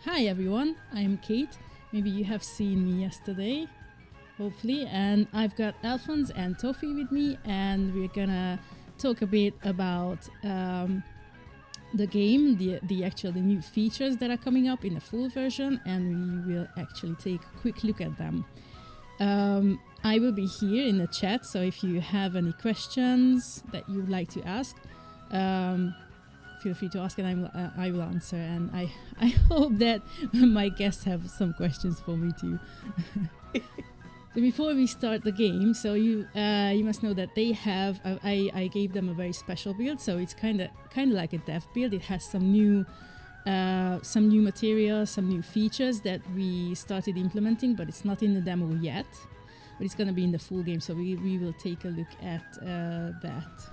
Hi everyone, I'm Kate. Maybe you have seen me yesterday, hopefully, and I've got Alphonse and Tofi with me, and we're gonna talk a bit about the game, the new features that are coming up in the full version, and we will actually take a quick look at them. I will be here in the chat, so if you have any questions that you'd like to ask, feel free to ask, and I will answer. And I hope that my guests have some questions for me too. So before we start the game, so you must know that they have I gave them a very special build, so it's kind of like a dev build. It has some new materials, some new features that we started implementing, but it's not in the demo yet. But it's gonna be in the full game, so we will take a look at that.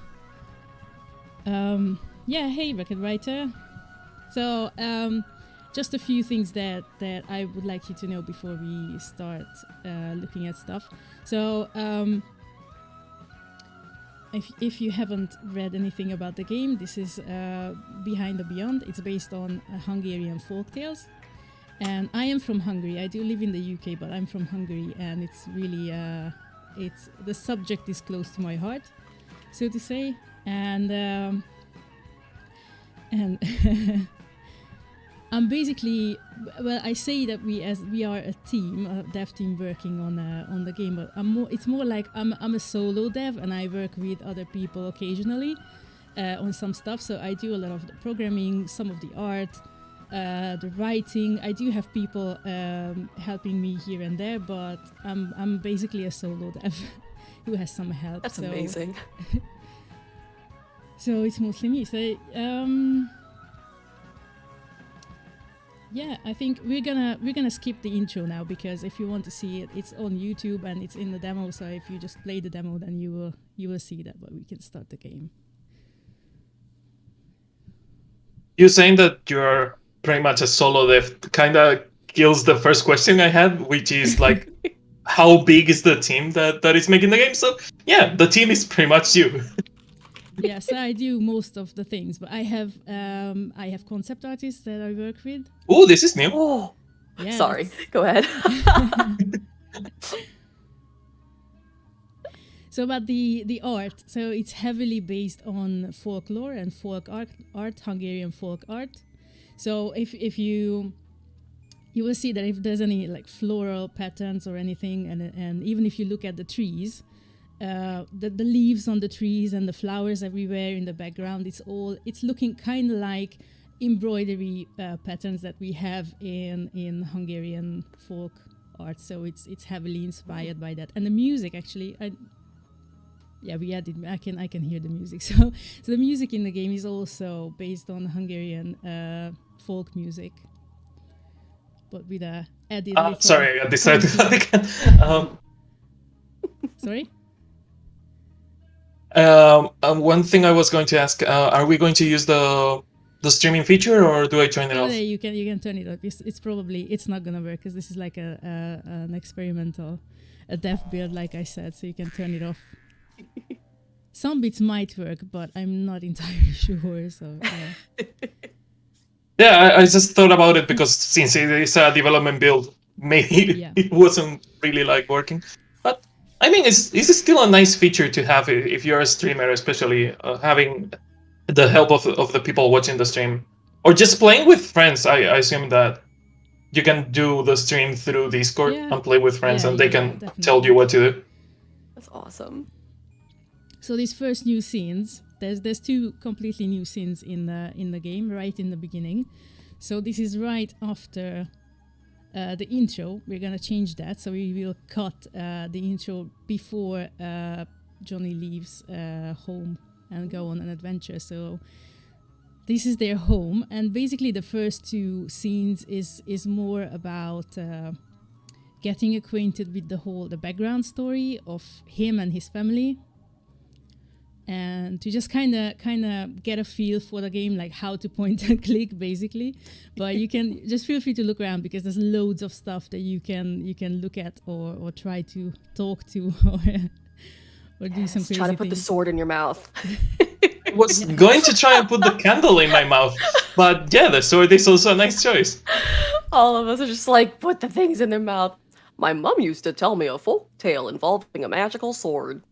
Yeah, hey, Record Writer. So, just a few things that I would like you to know before we start looking at stuff. So, if you haven't read anything about the game, this is Behind the Beyond. It's based on Hungarian folk tales. And I am from Hungary. I do live in the UK, but I'm from Hungary, and it's really, the subject is close to my heart, so to say. And I'm basically, well, I say that we are a team, a dev team working on the game, but it's more like I'm a solo dev, and I work with other people occasionally on some stuff. So I do a lot of the programming, some of the art, the writing. I do have people helping me here and there, but I'm basically a solo dev who has some help. That's amazing. So it's mostly me. So yeah, I think we're gonna skip the intro now, because if you want to see it, it's on YouTube and it's in the demo. So if you just play the demo, then you will see that. But we can start the game. You saying that you're pretty much a solo dev kind of kills the first question I had, which is like, how big is the team that is making the game? So yeah, the team is pretty much you. Yes, I do most of the things, but I have concept artists that I work with. Oh, this is new. Oh, Yeah, sorry. Go ahead. So about the art, so it's heavily based on folklore and folk art, Hungarian folk art. So if you will see that if there's any like floral patterns or anything, and even if you look at the trees, the leaves on the trees and the flowers everywhere in the background, it's looking kind of like embroidery patterns that we have in Hungarian folk art. So it's heavily inspired by that. And the music, actually, we added. I can hear the music. So the music in the game is also based on Hungarian folk music, but with a added. Sorry, I decided again. Sorry. One thing I was going to ask: are we going to use the streaming feature, or do I turn it off? You can turn it off. It's not gonna work, because this is like an experimental, a dev build, like I said. So you can turn it off. Some bits might work, but I'm not entirely sure. So yeah, I just thought about it, because since it is a development build, maybe it wasn't really like working. But I mean, it's still a nice feature to have if you're a streamer, especially having the help of the people watching the stream, or just playing with friends. I assume that you can do the stream through Discord and play with friends, and they can tell you what to do. That's awesome. So these first new scenes, there's two completely new scenes in the game right in the beginning. So this is right after the intro. We're gonna change that, so we will cut the intro before Johnny leaves home and go on an adventure. So this is their home, and basically the first two scenes is more about getting acquainted with the background story of him and his family, and to just kind of get a feel for the game, like how to point and click, basically. But you can just feel free to look around, because there's loads of stuff that you can look at or try to talk to or do some crazy try to put things. the sword in your mouth. I was going to try and put the candle in my mouth, but yeah, the sword is also a nice choice. All of us are just like, put the things in their mouth. My mum used to tell me a folk tale involving a magical sword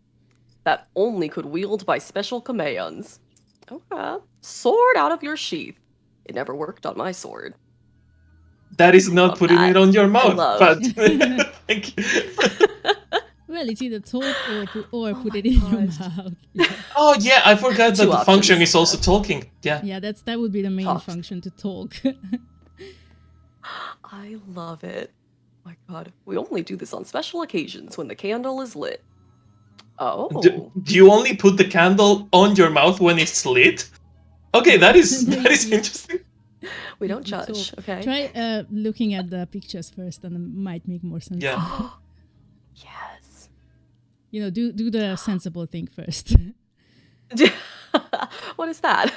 that only could wield by special commands. Okay. Sword out of your sheath. It never worked on my sword. That is not Love putting that. it on your I mouth, love. but thank you. Well, it's either talk or put my it in your gosh. mouth. Yeah. Oh yeah, I forgot that Two the function options, is also yeah. talking. Yeah. Yeah, that would be the main Talks. function, to talk. I love it. My God. We only do this on special occasions when the candle is lit. Oh. Do you only put the candle on your mouth when it's lit? Okay, that is No, you- interesting. We don't you judge, talk. okay? Try looking at the pictures first, and it might make more sense. Yeah. Yes. You know, do the sensible thing first. What is that?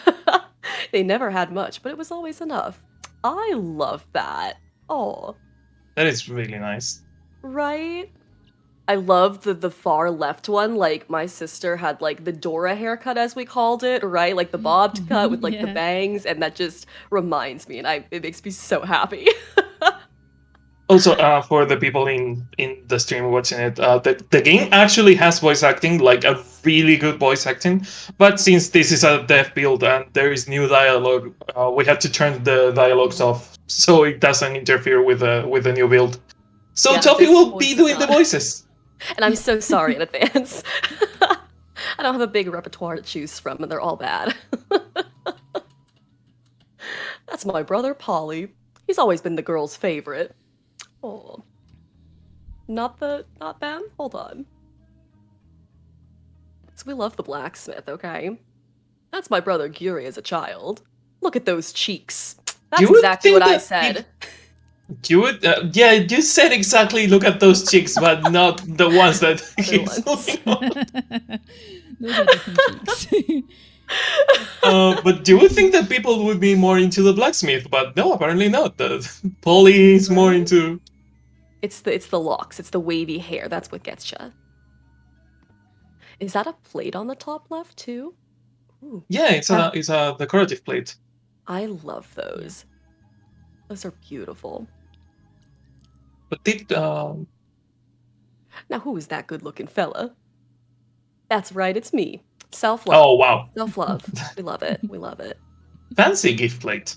They never had much, but it was always enough. I love that. Oh, That is really nice. right? I love the far left one. Like, my sister had, like, the Dora haircut, as we called it, right? Like, the bobbed cut with, like, the Yeah. bangs, and that just reminds me, and it makes me so happy. Also, for the people in the stream watching it, the game actually has voice acting, like a really good voice acting. But since this is a dev build and there is new dialogue, we had to turn the dialogues off so it doesn't interfere with the new build. So Yeah, Tofi this will voice be is doing the not- voices. And I'm so sorry in advance. I don't have a big repertoire to choose from, and they're all bad. That's my brother, Polly. He's always been the girl's favorite. Oh. Not Ben? Hold on. So we love the blacksmith, okay? That's my brother Guri as a child. Look at those cheeks. That's You would exactly think what I that said. You would, yeah, you said exactly. Look at those chicks, but not the ones that Other he's ones. looking on. Those are different cheeks. But you would think that people would be more into the blacksmith, but no, apparently not. Polly is more Right? into. It's the locks. It's the wavy hair. That's what gets you. Is that a plate on the top left too? Ooh, Yeah, it's a decorative plate. I love those. Those are beautiful. But did Now, who is that good-looking fella? That's right, it's me. Self-love. oh wow, Self-love. We love it. We love it. fancy gift plate.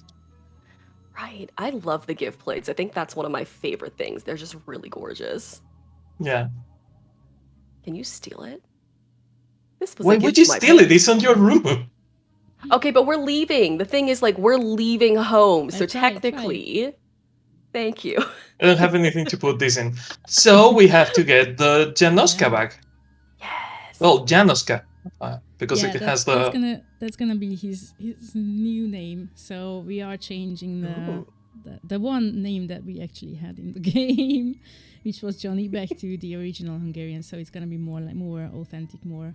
Right. I love the gift plates. I think that's one of my favorite things. They're just really gorgeous. Yeah. Can you steal it? This was Why a gift would you to my steal it? parents. It's on your room. Okay, but we're leaving. The thing is, like, we're leaving home. So Try. technically, thank you. I don't have anything to put this in. So we have to get the Janoska Yeah. back. Yes. Well, Janoska, because Yeah, it has the. that's gonna be his new name. So we are changing the one name that we actually had in the game, which was Johnny, back to the original Hungarian. So it's gonna be more authentic, more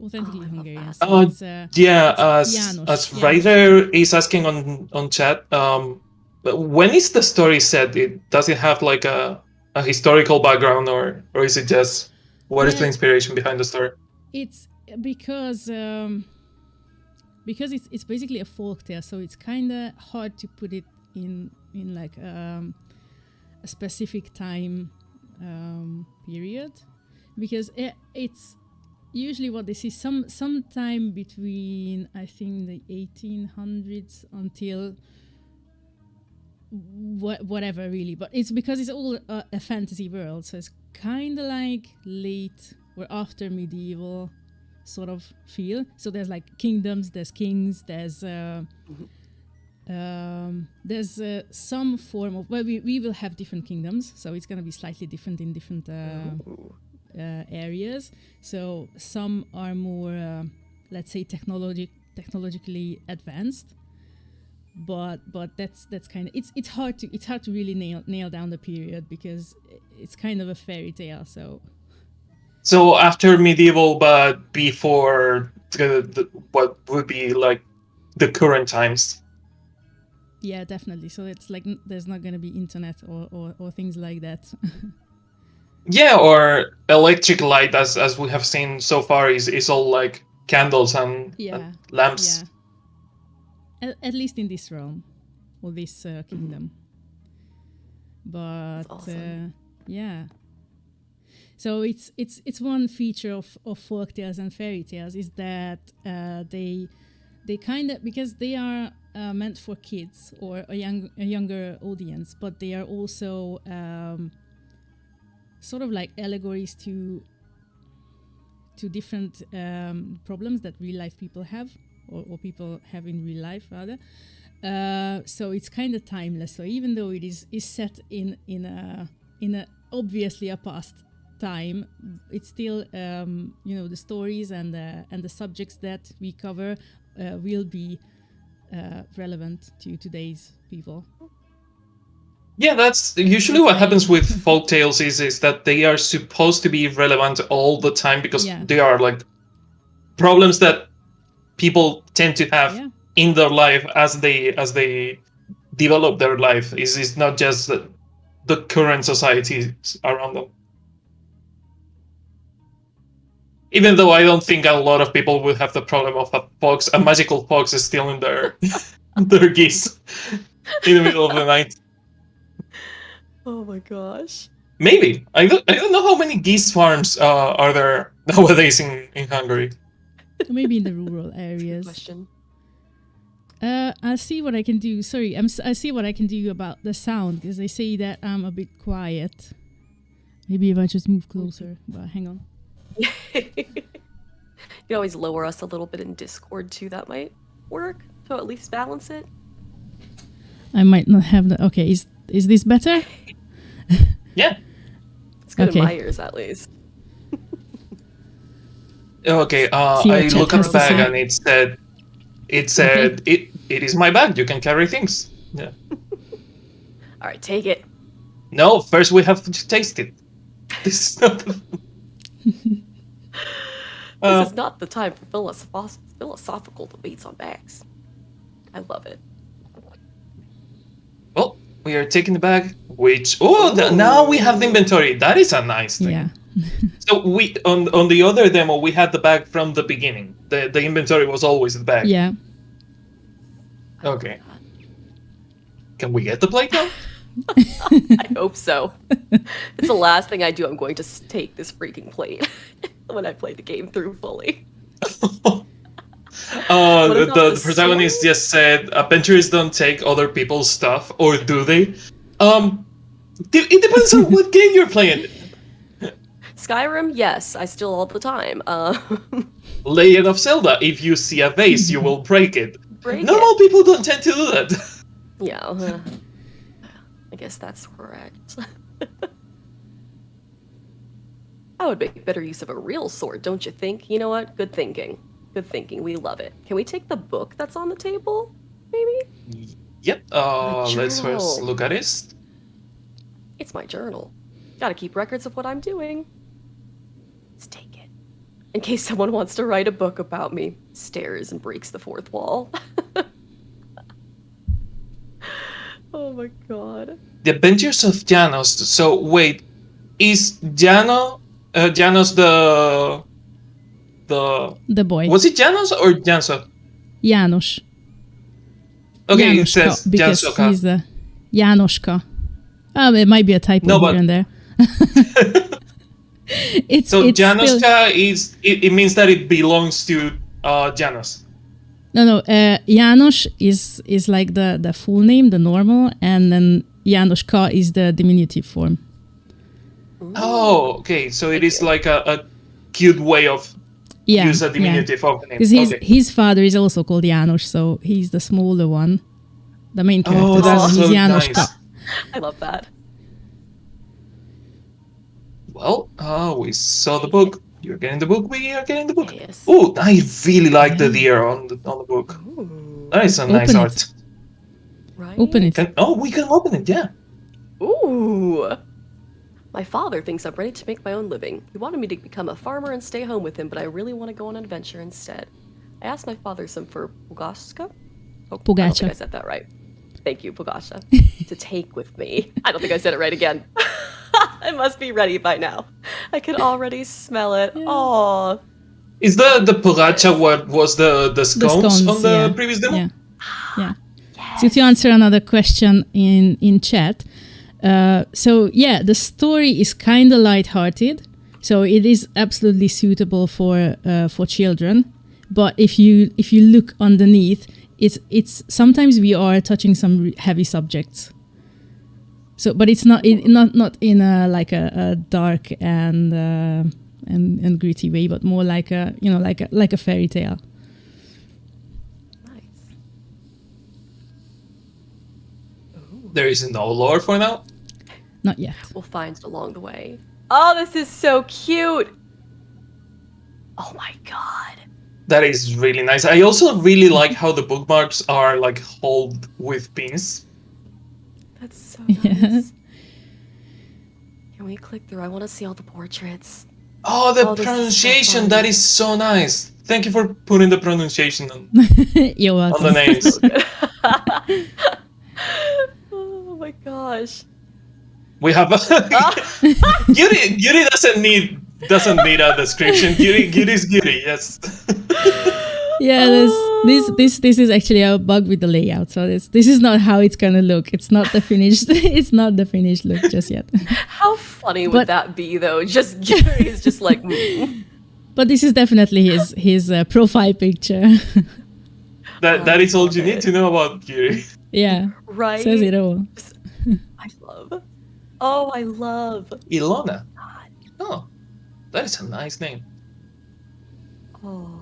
authentically I love Hungarian. that. So it's, Yeah, it's as János. Ryder is asking on chat, but when is the story set? Does it have like a historical background, or is it just what is the Well, inspiration behind the story? It's because it's basically a folk tale, so it's kind of hard to put it in like a specific time period, because it's usually what they see sometime between, I think, the 1800s until whatever, really. But it's because it's all a fantasy world, so it's kind of like late or after medieval sort of feel. So there's like kingdoms, there's kings, there's some form of, well, we will have different kingdoms, so it's going to be slightly different in different areas. So some are more let's say technologically advanced, but that's kind of, it's hard to really nail down the period, because it's kind of a fairy tale. So after medieval, but before what would be like the current times. Yeah, definitely. So it's like there's not going to be internet or things like that. Yeah, or electric light, as we have seen so far, is all like candles and lamps. Yeah. At least in this realm or this kingdom. But awesome. yeah. So it's one feature of folktales and fairy tales is that they kind of, because they are meant for kids or a younger audience, but they are also sort of like allegories to different problems that real life people have, or people have in real life rather. So it's kind of timeless. So even though it is set in a obviously a past time, it's still the stories and the subjects that we cover will be relevant to today's people. Yeah, that's usually what happens with folktales is that they are supposed to be relevant all the time because they are like problems that people tend to have in their life as they develop their life. Is not just the current society around them. Even though I don't think a lot of people would have the problem of a magical fox is still in their their geese in the middle of the night. Oh my gosh. Maybe. I don't know how many geese farms are there nowadays in Hungary. Maybe in the rural areas. Good question. I'll see what I can do. Sorry, I see what I can do about the sound, because they say that I'm a bit quiet. Maybe if I just move closer. But hang on. You can always lower us a little bit in Discord too. That might work to at least balance it. I might not have the. Okay, is this better? Yeah. It's good in my ears, at least. Okay, I look at the bag and it said it is my bag. You can carry things. Yeah. All right, take it. No, first we have to taste it. This is not. This is not the time for philosophical debates on bags. I love it. Well, we are taking the bag, which now we have the inventory. That is a nice thing. Yeah. So we on the other demo we had the bag from the beginning. The inventory was always the bag. Yeah. Okay. Can we get the plate now? I hope so. It's the last thing I do. I'm going to take this freaking plate when I play the game through fully. The protagonist just said, "Adventurers don't take other people's stuff, or do they?" It depends on what game you're playing. Skyrim, yes, I steal all the time. Legend of Zelda, if you see a vase, you will break it. Normal people don't tend to do that. Yeah, I guess that's correct. I would make better use of a real sword, don't you think? You know what? Good thinking. Good thinking. We love it. Can we take the book that's on the table? Maybe? Yep. Let's first look at it. It's my journal. Gotta keep records of what I'm doing. Let's take it. In case someone wants to write a book about me. Stares and breaks the fourth wall. Oh my god. The Adventures of Janos. So wait, is Janos the boy? Was it Janos or Janso? János. Okay, Janoska, it says because Jansoka. he's the Janoska. It might be a typo here and there. it's Janoska it means that it belongs to Janos. No. János is like the full name, the normal, and then Janoska is the diminutive form. Oh, okay. So it is like a cute way of use a diminutive of the name. Because his father is also called János, so he's the smaller one, the main character. Oh, that's so Janoska. nice. I love that. Well, we saw the book. You're getting the book. We are getting the book. Yes. Oh, I really like the deer on the book. Ooh. That is a nice art. Right? Open it. We can open it. Yeah. Ooh. My father thinks I'm ready to make my own living. He wanted me to become a farmer and stay home with him, but I really want to go on an adventure instead. I asked my father some for Pugaska? I don't think I said that right. Thank you, Pugasha. To take with me. I don't think I said it right again. I must be ready by now. I can already smell it. Oh. Is the Pugacha what was the scones on the previous demo? Yeah. Yes. So to answer another question in chat, So yeah, the story is kind of lighthearted, so it is absolutely suitable for children. But if you look underneath, it's sometimes we are touching some heavy subjects. So, but it's not not in a like a dark and gritty way, but more like a like a fairy tale. Nice. There is no lore for now? Not yet. We'll find it along the way. Oh, this is so cute. Oh my god. That is really nice. I also really like how the bookmarks are like held with pins. That's so Yeah. nice. Can we click through? I want to see all the portraits. Oh, the Oh, this is so pronunciation, fun. that is so nice. Thank you for putting the pronunciation on, You're on welcome. the names. Oh my gosh. We have Yuri doesn't need a description. Yuri is Yuri, yes. Yeah, this is actually a bug with the layout. So this is not how it's gonna look. It's not the finished. It's not the finished look just yet. How funny would that be, though? Just Gary is just like. But this is definitely his profile picture. That is all you need to know about Yuri. Yeah, Right. says it all. I love. Oh, I love. Ilona. God. Oh, that is a nice name. Oh.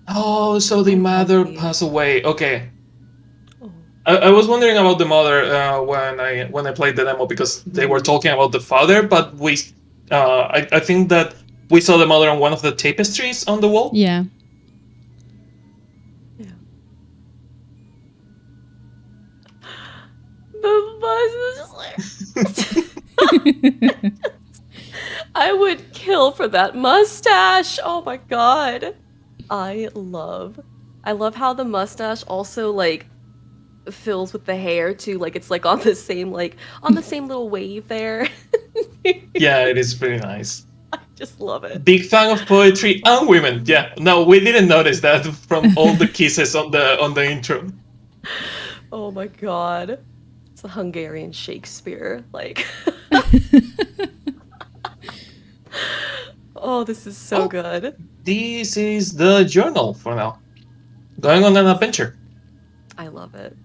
Oh, so the I love mother these. passed away. Okay. Oh. I was wondering about the mother when I played the demo because they were talking about the father, but I think that we saw the mother on one of the tapestries on the wall. Yeah. Yeah. The buzz is just like. I would kill for that mustache. Oh my god. I love how the mustache also like fills with the hair too. Like it's like on the same little wave there. Yeah, it is pretty nice. I just love it. Big fan of poetry and women. Yeah, no, we didn't notice that from all the kisses on the intro. Oh my god. It's the Hungarian Shakespeare. Like oh, this is so good. This is the journal for now. Going on an adventure. I love it.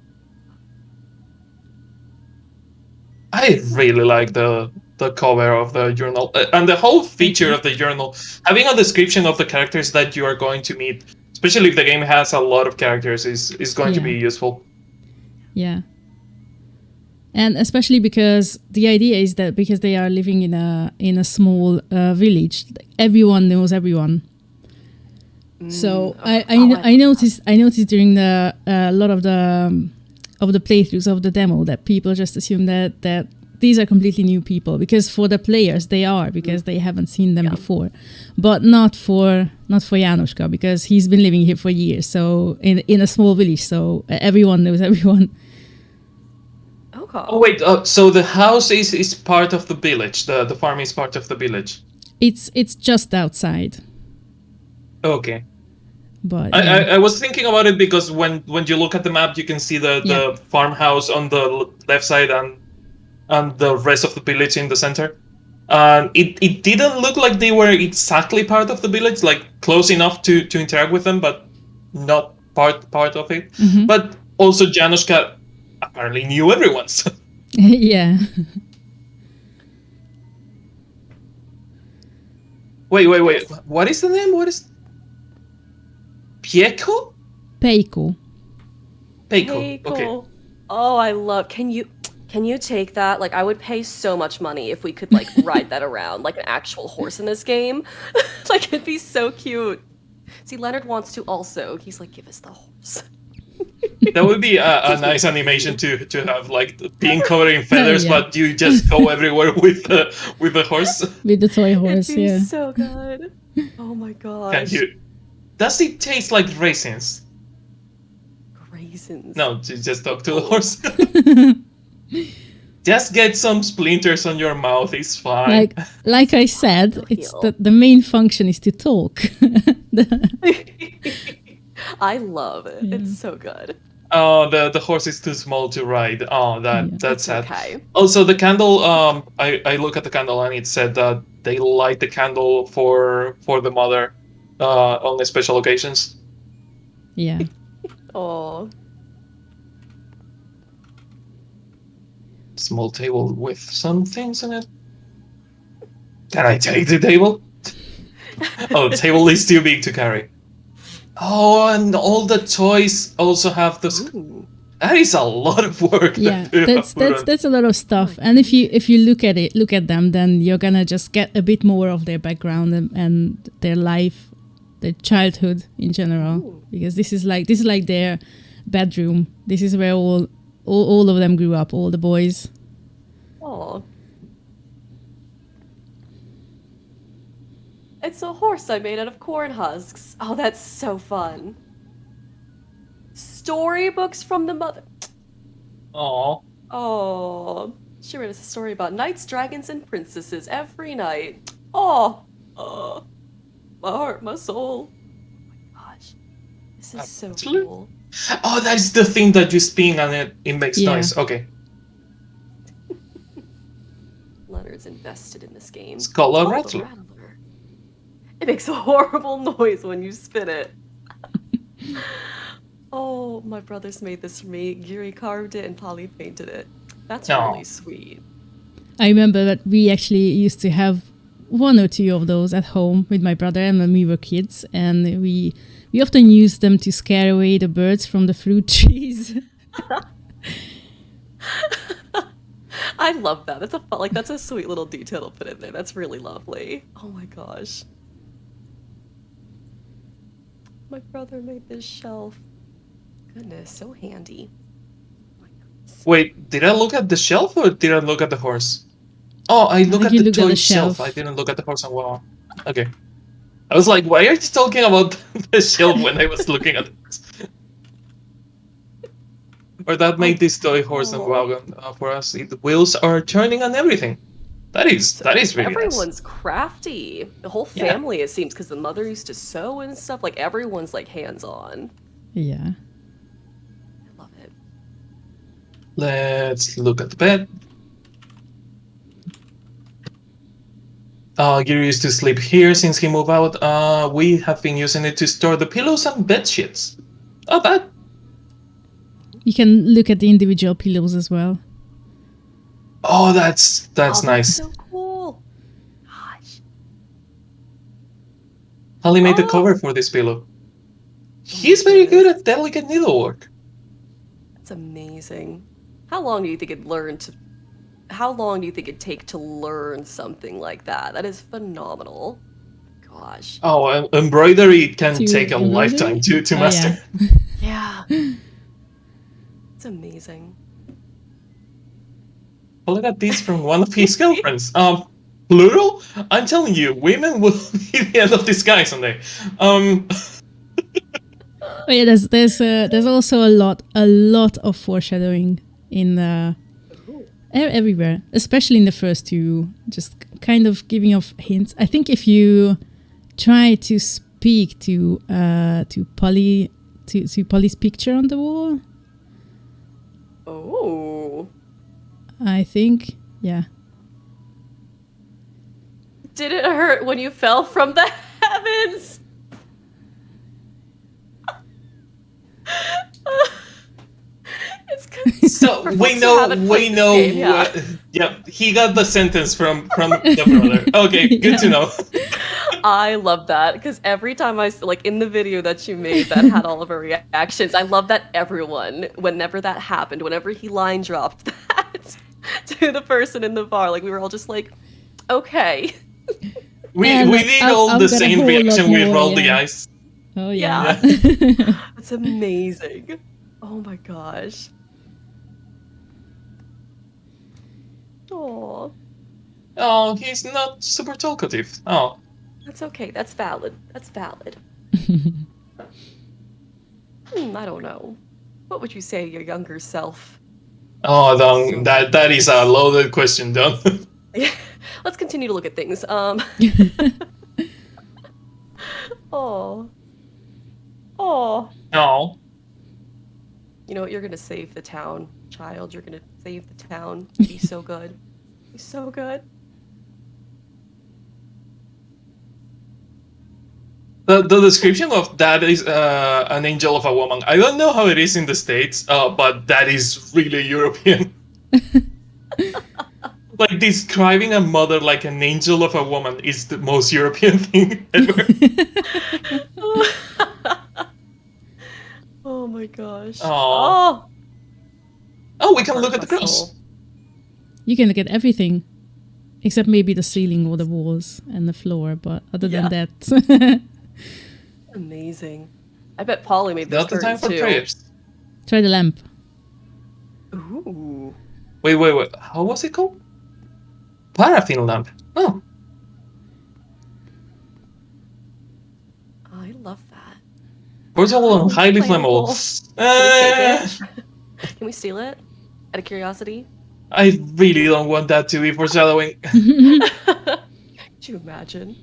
I really like the cover of the journal and the whole feature of the journal. Having a description of the characters that you are going to meet, especially if the game has a lot of characters, is going to be useful. Yeah. And especially because the idea is that because they are living in a small village, everyone knows everyone. So I noticed during the a lot of the playthroughs of the demo that people just assume that these are completely new people, because for the players they are, because they haven't seen them before, but not for Januszka, because he's been living here for years. So in a small village, so everyone knows everyone. Okay. Oh wait, so the house is part of the village. The farm is part of the village. It's just outside. Okay. But I was thinking about it because when you look at the map, you can see the farmhouse on the left side and the rest of the village in the center. And it didn't look like they were exactly part of the village, like close enough to interact with them, but not part of it. Mhm. But also Januszka apparently knew everyone. So. Yeah. Wait. What is the name? What is Pieko? Peiko. Peiko. Okay. Oh, I love. Can you take that? Like, I would pay so much money if we could like ride that around like an actual horse in this game. Like, it'd be so cute. See, Leonard wants to also. He's like, give us the horse. That would be a nice animation to have, like being covered in feathers, Yeah. but you just go everywhere with the horse. With the toy horse, It'd be yeah. so good. Oh my gosh. Does it taste like raisins? Raisins. No, just talk to the horse. Just get some splinters on your mouth, it's fine. Like I said, It'll it's heal. the main function is to talk. I love it. It's so good. Oh, the horse is too small to ride. Oh, that's That's sad. okay. Also, the candle. I look at the candle and it said that they light the candle for the mother, on the special occasions. Yeah. Oh. Small table with some things in it. Can I take the table? Oh, the table is too big to carry. Oh, and all the toys also have those. Ooh. That is a lot of work. Yeah, that you have put on. that's a lot of stuff. And if you look at them, then you're gonna just get a bit more of their background and their life, their childhood in general. Ooh. Because this is like their bedroom. This is where all of them grew up, all the boys. Oh. It's a horse I made out of corn husks. Oh, that's so fun. Storybooks from the mother. Aw. Oh, she read us a story about knights, dragons, and princesses every night. Oh, my heart, my soul. Oh my gosh, this is so Absolutely. cool. Oh, that's the thing that you spin and it makes Yeah. noise. Okay. Leonard's invested in this game. It's called a the rattler. It makes a horrible noise when you spin it. Oh, my brothers made this for me. Giri carved it and Polly painted it. That's Aw. really sweet. I remember that we actually used to have one or two of those at home with my brother and when we were kids, and we often used them to scare away the birds from the fruit trees. I love that. That's a sweet little detail to put in there. That's really lovely. Oh my gosh. My brother made this shelf. Goodness, so handy. Oh my goodness. Wait, did I look at the shelf or did I look at the horse? Oh, I look think at you the looked at toy the shelf. shelf. I didn't look at the horse and wow. Okay. I was like, why are you talking about the shelf when I was looking at the horse? Or that made this toy horse and wagon for us. The wheels are turning and everything. That is really nice. Everyone's crafty. The whole Yeah. family, it seems, because the mother used to sew and stuff. Like, everyone's, like, hands-on. Yeah. I love it. Let's look at the bed. Giri used to sleep here since he moved out. We have been using it to store the pillows and bed sheets. Not bad. You can look at the individual pillows as well. Oh, that's Oh, nice. so cool. Gosh. Holly made the Oh. cover for this pillow. He's very good at delicate needlework. That's amazing. How long do you think how long do you think it'd take to learn something like that? That is phenomenal. Gosh. Oh, embroidery can To take a embroidery? lifetime to Oh, master. Yeah. It's amazing. Oh, look at this from one of his girlfriends. Plural? I'm telling you, women will be the end of this guy someday. Oh yeah, there's also a lot of foreshadowing in everywhere, especially in the first two, just kind of giving off hints. I think if you try to speak to Polly, to Polly's picture on the wall, Oh. I think, yeah. Did it hurt when you fell from the heavens? It's 'cause So for we folks who know, haven't played this game, yeah. yeah, he got the sentence from the brother. Okay, good to know. I love that because every time like in the video that you made that had all of our reactions, I love that everyone, whenever that happened, whenever he line dropped that to the person in the bar, like we were all just like, okay. We And did I've all the got a same whole reaction. lot We more, rolled the yeah. eyes. Oh yeah. That's amazing. Oh my gosh. Oh, Oh, he's not super talkative. Oh, that's okay. That's valid. That's valid. I don't know. What would you say to your younger self? oh, Don, that is a loaded question, Don. Let's continue to look at things. Oh. Oh, You know what? You're gonna save the town, child. You're gonna save the town. Be so good. Be so good. The description of that is an angel of a woman. I don't know how it is in the States, but that is really European. Like describing a mother like an angel of a woman is the most European thing ever. Oh my gosh. Aww. Oh, we can look at the cross. You can look at everything, except maybe the ceiling or the walls and the floor. But other than that, amazing. I bet Polly made this Not the time for too. prayers. Try the lamp. Ooh. Wait. How was it called? Paraffin lamp. Oh. I love that. Portable and highly flammable. Can we take it? Can we steal it? Out of curiosity? I really don't want that to be foreshadowing. Could you imagine?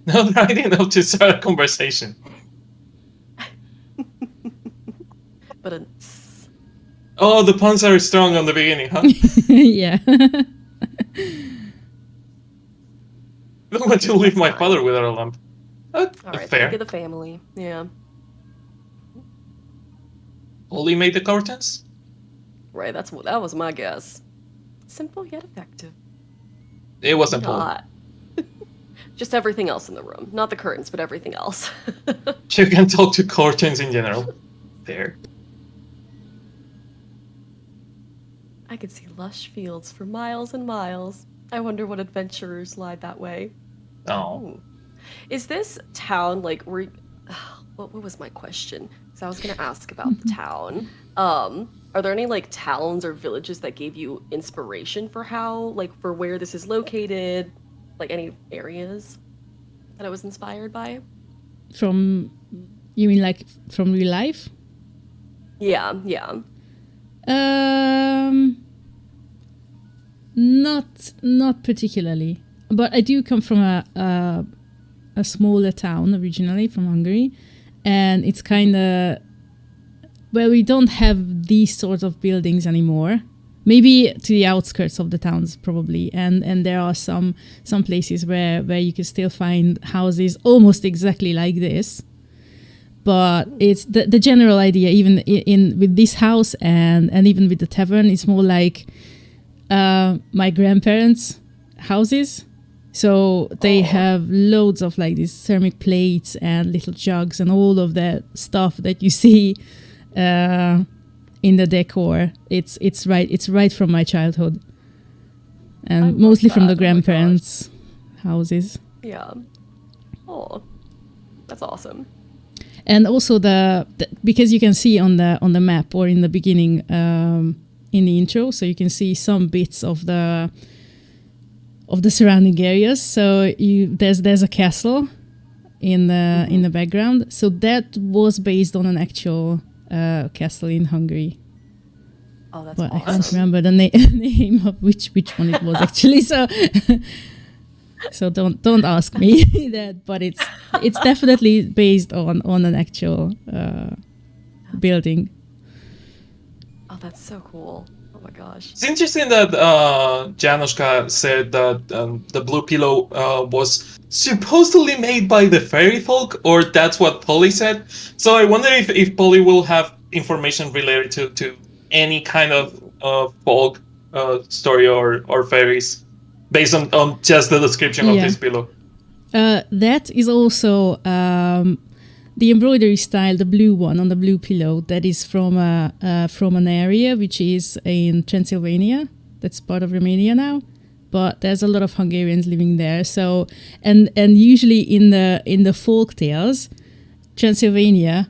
Not right enough to start a conversation. But Oh, the puns are strong on the beginning, huh? Yeah. I don't want to leave my father without a lamp. all right, Fair. think of the family. Yeah. Only made the curtains? Right, that was my guess. Simple yet effective. It wasn't Paul. Not. Just everything else in the room. Not the curtains, but everything else. You can talk to curtains in general. There. I could see lush fields for miles and miles. I wonder what adventurers lie that way. Oh. Ooh. Is this town like what was my question? Because I was gonna ask about the town. Are there any like towns or villages that gave you inspiration for for where this is located? Like any areas that I was inspired by? You mean like from real life? Yeah. Not particularly. But I do come from a smaller town originally from Hungary, and it's kind of we don't have these sorts of buildings anymore. Maybe to the outskirts of the towns, probably, and there are some places where you can still find houses almost exactly like this. But it's the general idea, even in with this house and even with the tavern, it's more like my grandparents' houses. So they have loads of like these ceramic plates and little jugs and all of that stuff that you see in the decor. It's right from my childhood, and mostly from the grandparents' houses. Yeah. Oh, that's awesome. And also because you can see on the map or in the beginning in the intro, so you can see some bits of the surrounding areas. So there's a castle in the background. So that was based on an actual castle in Hungary. Oh, that's but awesome. I can't remember the name of which one it was actually. So don't ask me that. But it's definitely based on an actual building. Oh, that's so cool. Oh my gosh. It's interesting that Janoschka said that the blue pillow was supposedly made by the fairy folk, or that's what Polly said. So I wonder if Polly will have information related to any kind of folk story or fairies based on just the description of this pillow. That is also the embroidery style, the blue one on the blue pillow, that is from an area which is in Transylvania. That's part of Romania now, but there's a lot of Hungarians living there. So and usually in the folk tales, Transylvania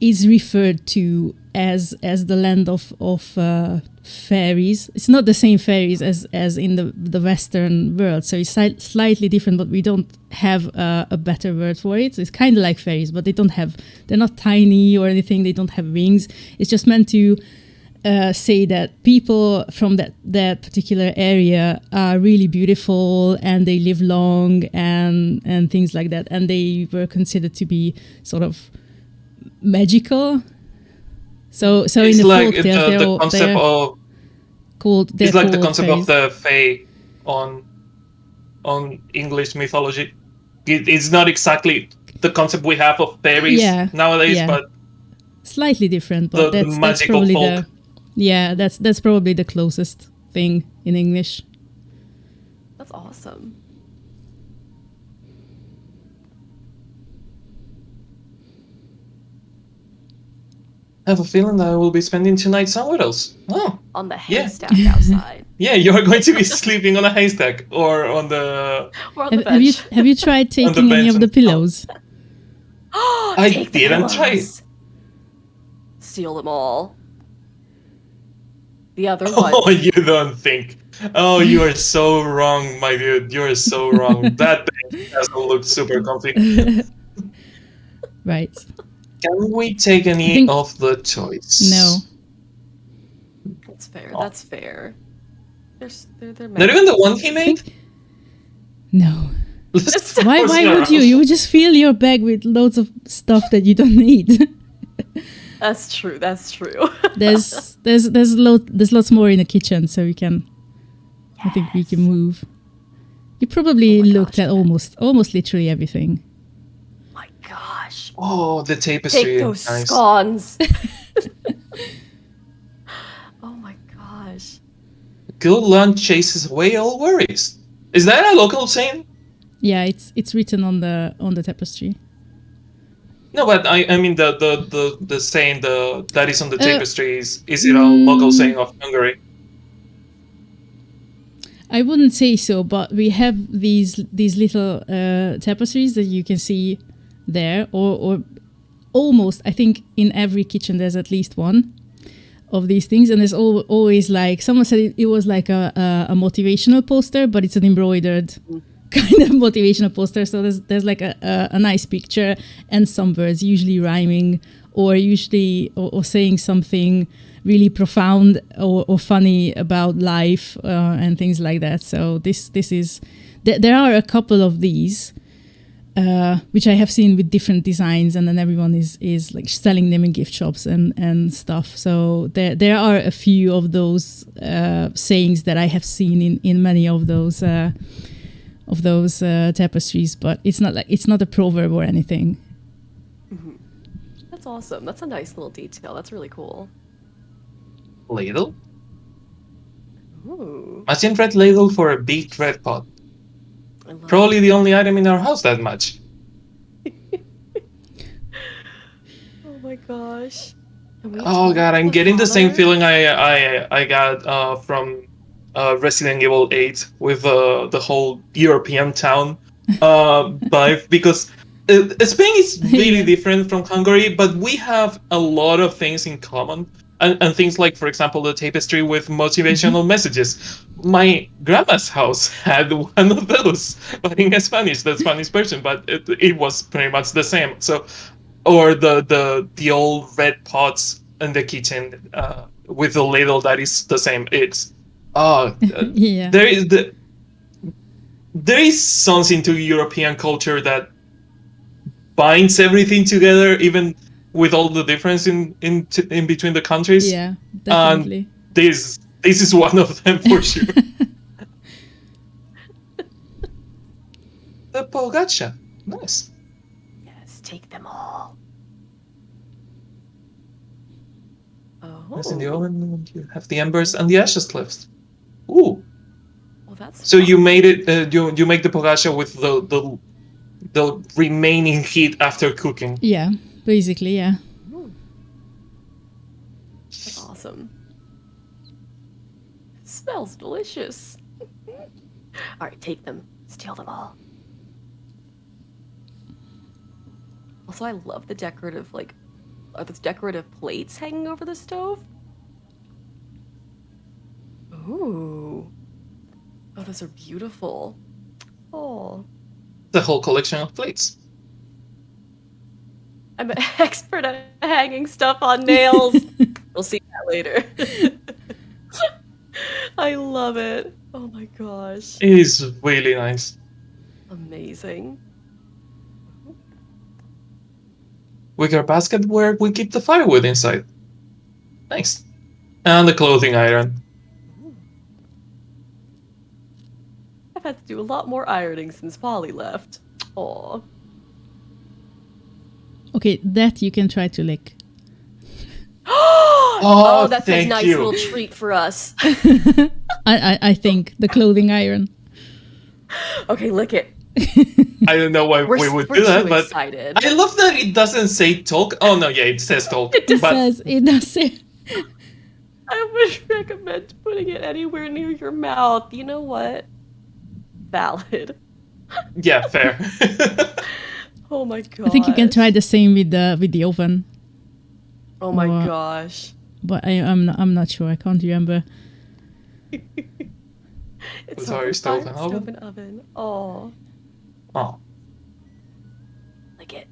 is referred to as the land of fairies. It's not the same fairies as in the Western world, so it's slightly different, but we don't have a better word for it. So it's kind of like fairies, but they're not tiny or anything. They don't have wings. It's just meant to say that people from that particular area are really beautiful and they live long and things like that, and they were considered to be sort of magical. So it's in the like folktales, the concept they're of called. it's like the concept fairies. of the fae on English mythology. It's not exactly the concept we have of fairies nowadays, but slightly different. But the that's magical probably folk. that's probably the closest thing in English. That's awesome. I have a feeling that I will be spending tonight somewhere else. Oh, On the haystack outside. Yeah, you are going to be sleeping on a haystack or on the. Or on the bench. Have you tried taking any of the pillows? I didn't try it. Steal them all. The other Oh, ones. you don't think. Oh, you are so wrong, my dude. You are so wrong. That thing doesn't look super comfy. Right. Can we take any of the toys? No. That's fair. That's fair. They're Not even the one he made? No. Why would you? You would just fill your bag with loads of stuff that you don't need. That's true. That's true. there's lots more in the kitchen, so we can. Yes. I think we can move. You probably looked at almost literally everything. My gosh. Oh, the tapestry. Take those scones. Oh my gosh. Good lunch chases away all worries. Is that a local saying? Yeah, it's written on the tapestry. No, but I mean the saying that is on the tapestry is it a local saying of Hungary? I wouldn't say so, but we have these little tapestries that you can see there, or almost. I think in every kitchen there's at least one of these things, and there's always like someone said it was like a motivational poster, but it's an embroidered kind of motivational poster. So there's like a nice picture and some words, usually rhyming or saying something really profound or funny about life and things like that. So this is there are a couple of these which I have seen with different designs, and then everyone is like selling them in gift shops and stuff. So there are a few of those sayings that I have seen in many of those tapestries, but it's not a proverb or anything. Mm-hmm. That's awesome. That's a nice little detail. That's really cool. Ladle? Ooh. Imagine red ladle for a big red pot. Probably the only item in our house that much. Oh my gosh. Oh god, I'm getting the same feeling I got from Resident Evil 8 with the whole European town vibe, because Spain is really different from Hungary, but we have a lot of things in common. And things like, for example, the tapestry with motivational messages. My grandma's house had one of those, but in Spanish, the Spanish version, but it was pretty much the same. So, or the old red pots in the kitchen with the ladle that is the same. It's there is something to European culture that binds everything together, even with all the difference in between the countries. Yeah, definitely. And this is one of them for sure. The Polgacha. Nice. Yes, take them all. Oh. Yes, in the oven you have the embers and the ashes left. Ooh. Well, that's so fun. You made it. You make the Polgacha with the remaining heat after cooking. Yeah, basically, yeah. That's awesome. It smells delicious. All right, take them. Steal them all. Also, I love the decorative, those decorative plates hanging over the stove. Ooh. Oh, those are beautiful. Oh. The whole collection of plates. I'm an expert at hanging stuff on nails. We'll see that later. I love it. Oh my gosh. It is really nice. Amazing. Wicker basket where we keep the firewood inside. Nice. And the clothing iron. I've had to do a lot more ironing since Polly left. Aw. Okay, that you can try to lick. Oh, that's a thank nice you. little treat for us. I think the clothing iron. Okay, lick it. I don't know why we would we're do that, too but excited. I love that it doesn't say talk. Oh no, yeah, it says talk. It does. It does say. I would recommend putting it anywhere near your mouth. You know what? Valid. Yeah, fair. Oh my god. I think you can try the same with the oven. Oh my Or- gosh. But I'm not sure. I can't remember. It's Sorry, stove and oven? Stove and oven. Oh. Oh. Lick it.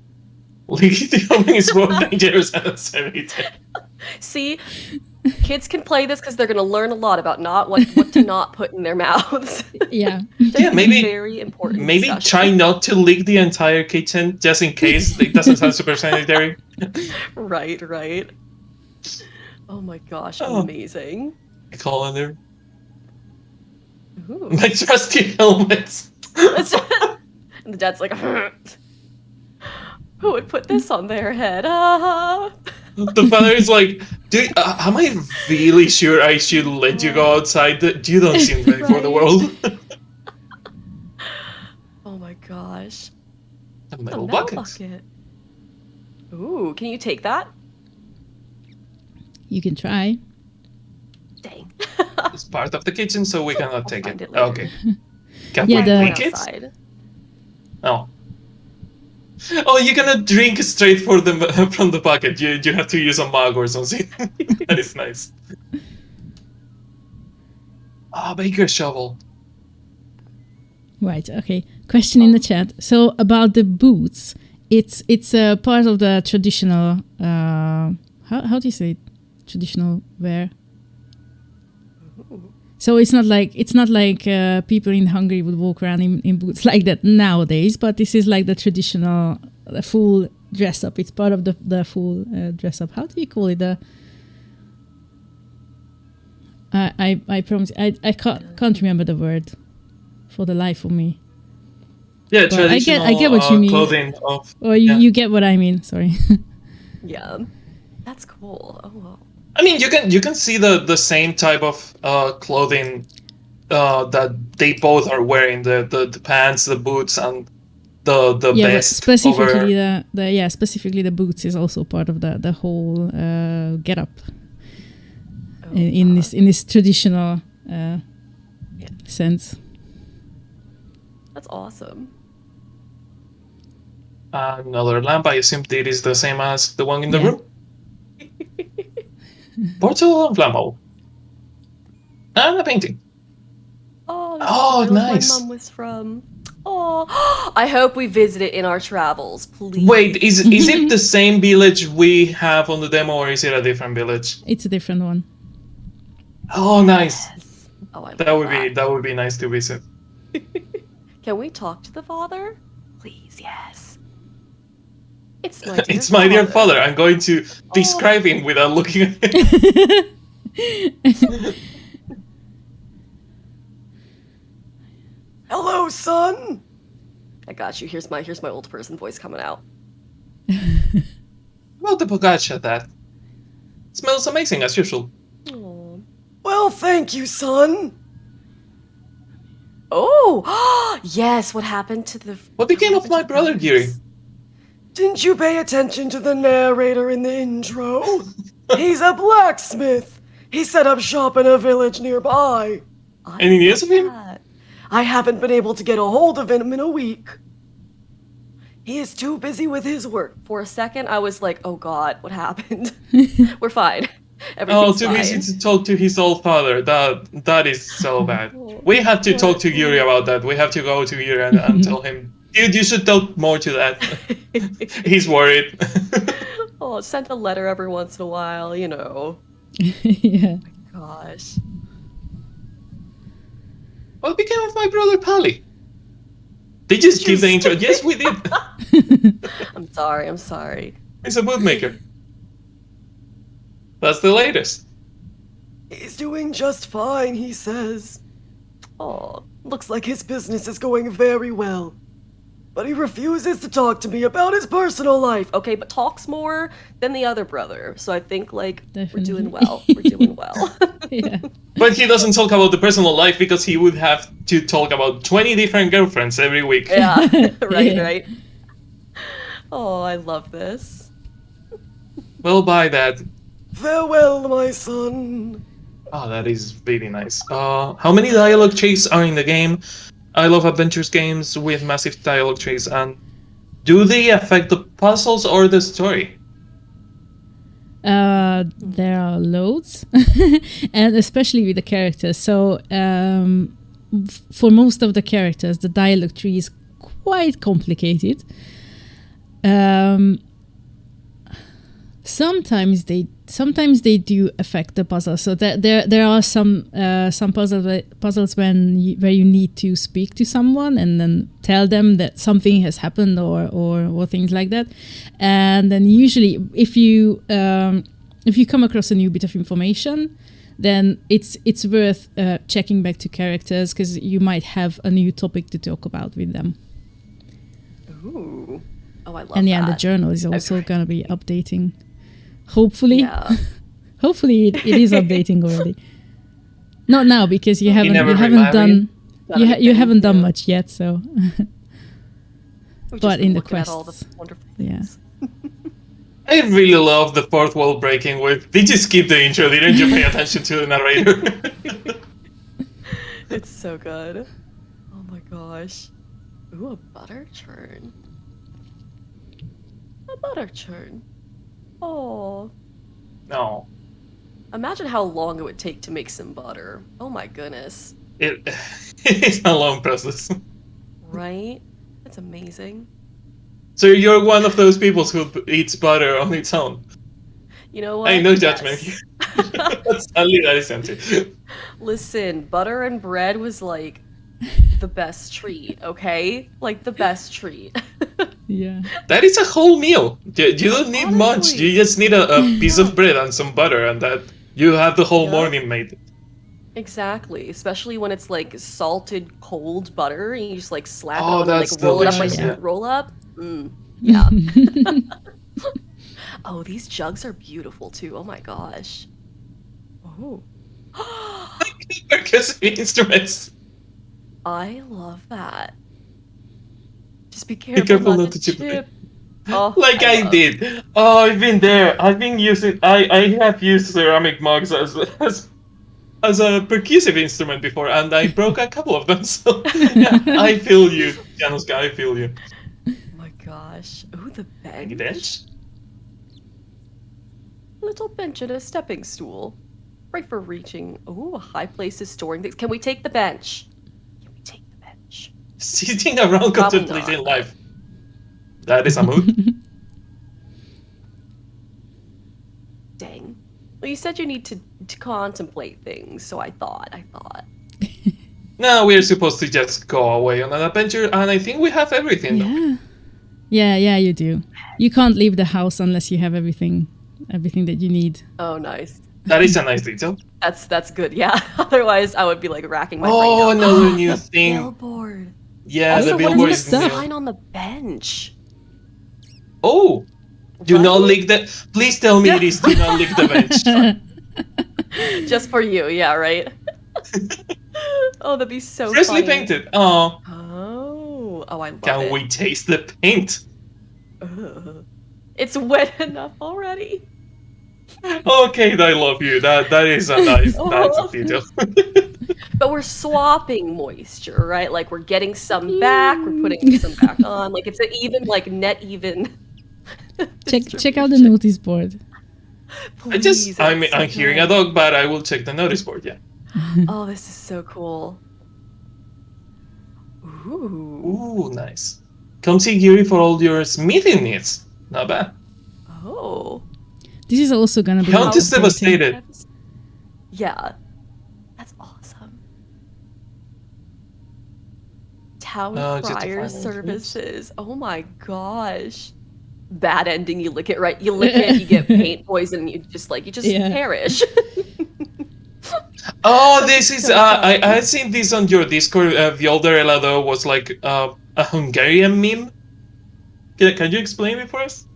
The oven is more dangerous than a cemetery. See, kids can play this because they're going to learn a lot about what to not put in their mouths. Yeah. Yeah, maybe Very important. maybe discussion. try not to lick the entire kitchen just in case it doesn't sound super sanitary. Right. Oh my gosh, Oh. amazing. Colander. Ooh. My trusty helmets. And the dad's like, who would put this on their head? The father is like, am I really sure I should let you go outside? You don't seem ready for the Right. world. Oh my gosh. A A metal metal bucket. bucket. Ooh, can you take that? You can try. Dang. It's part of the kitchen, so we cannot take find it. it later. Okay. Can Yeah, we the- drink it? outside. No. Oh, you're gonna drink straight from the bucket. You have to use a mug or something. That is nice. Ah, baker's shovel. Right. Okay. Question in the chat. So about the boots, it's a part of the traditional. How do you say it? Traditional wear. So it's not like people in Hungary would walk around in boots like that nowadays, but this is like the traditional, the full dress up. It's part of the full dress up. How do you call it? I promise I can't remember the word for the life of me. Yeah, But I traditional get what you mean. clothing of. Or Yeah. you get what I mean. Sorry. Yeah. That's cool. Oh wow. I mean, you can see the same type of clothing that they both are wearing, the pants, the boots, and the Yeah, but vest specifically over. specifically the boots is also part of the whole get up Oh, in God. this traditional sense. That's awesome. Another lamp. I assume it is the same as the one in the Yeah. room. Portal and Flammo. And a painting. Oh, this Oh, is where nice. my mom was from. Oh, I hope we visit it in our travels, please. Wait, is it the same village we have on the demo, or is it a different village? It's a different one. Oh, nice. Yes. Oh, I That love would be nice to visit. Can we talk to the father? Please, yes. It's my dear It's my dear father. I'm going to describe him without looking at him. Hello, son. I got you. Here's my old person voice coming out. About the focaccia, that smells amazing as usual. Aw. Well, thank you, son. Oh, yes. What happened to the? What became of my brother, Giri? Didn't you pay attention to the narrator in the intro? He's a blacksmith. He set up shop in a village nearby. Any news of him? I haven't been able to get a hold of him in a week. He is too busy with his work. For a second, I was like, oh God, what happened? We're fine. Oh, Everything's too fine. busy to talk to his old father. That is so bad. We have to talk to Yuri about that. We have to go to Yuri and tell him, dude, you should talk more to that. He's worried. Oh, send a letter every once in a while, you know. Yeah. Gosh. What became of my brother Pali? They just give the intro. Yes, we did. I'm sorry. He's a bootmaker. That's the latest. He's doing just fine, he says. Oh, looks like his business is going very well. But he refuses to talk to me about his personal life. Okay, but talks more than the other brother. So I think, like, we're doing well. We're doing well. Yeah. But he doesn't talk about the personal life because he would have to talk about 20 different girlfriends every week. Yeah, right, Yeah. right. Oh, I love this. Well, bye, Dad. Farewell, my son. Oh, that is really nice. How many dialogue trees are in the game? I love adventures games with massive dialogue trees, and do they affect the puzzles or the story? There are loads, and especially with the characters. So for most of the characters, the dialogue tree is quite complicated. Sometimes they do affect the puzzle. So there are some puzzles where you need to speak to someone and then tell them that something has happened or things like that. And then usually if you come across a new bit of information, then it's worth checking back to characters because you might have a new topic to talk about with them. Ooh. Oh, I love And that. the journal is also going to be updating. Hopefully. Yeah. Hopefully it is updating already. Not now because you haven't Done done much yet, so but in the quests. All the wonderful Yeah. things. I really love the fourth wall breaking with, did you skip the intro? Didn't you pay attention to the narrator? It's so good. Oh my gosh. Ooh, a butter churn. A butter churn. Oh. No. Imagine how long it would take to make some butter. Oh my goodness. It's a long process. Right? That's amazing. So you're one of those people who eats butter on its own. You know what? Hey, no judgment here. That's only that is empty. Listen, butter and bread was like the best treat, okay? Like the best treat. Yeah. That is a whole meal. You don't need much. Honestly. You just need a piece of bread and some butter, and that you have the whole Yep. morning made. Exactly, especially when it's like salted cold butter and you just like slap it Oh, on and like that's roll it up delicious, like yeah. roll up. Yeah. Oh, these jugs are beautiful too. Oh my gosh. Oh. Percussive instruments. I love that. Just be Be careful not to chip. Oh, Like I love- did. Oh, I've been there. I've been using. I have used ceramic mugs as a percussive instrument before, and I broke a couple of them. So yeah, I feel you, Januska. I feel you. Oh my gosh. Ooh, the Any bench. bench? Little bench and a stepping stool. Right for reaching. Ooh, a high place is storing things. Can we take the bench? Can we take the bench? Sitting around Probably contemplating not. life. That is a mood. Dang. Well, you said you need to contemplate things, so I thought. No, we're supposed to just go away on an adventure, and I think we have everything. Though. Yeah, you do. You can't leave the house unless you have everything that you need. Oh, nice. That is a nice detail. That's good. Yeah. Otherwise, I would be like racking my brain. Oh, out. another new The thing. billboard. Yeah, Also, the what billboard is is the new. sign on the bench? Oh, do Right? not lick the. Please tell me it is do not lick the bench. Just for you, yeah, right? Oh, that'd be so Freshly funny. painted. Oh, Oh, I love it. can we taste the paint? Ugh. It's wet enough already. Okay, I love you. That is a nice detail. But we're swapping moisture, right? Like we're getting some back, we're putting some back on. Like it's an even, like net even. Check out the notice board. Please, I'm it's so hearing a good. dog, but I will check the notice board. Yeah. Oh, this is so cool. Ooh. Ooh, nice. Come see Giri for all your smithing needs. Not bad. Oh. This is also gonna be Count is updating. devastated. Yeah. That's awesome. Town Oh, just crier the final services. Oh my gosh. bad ending. You lick it right. You lick it. You get paint poison. You just perish. Oh, this is I had seen this on your Discord. The older Elado was like a Hungarian meme. Can you explain it for us?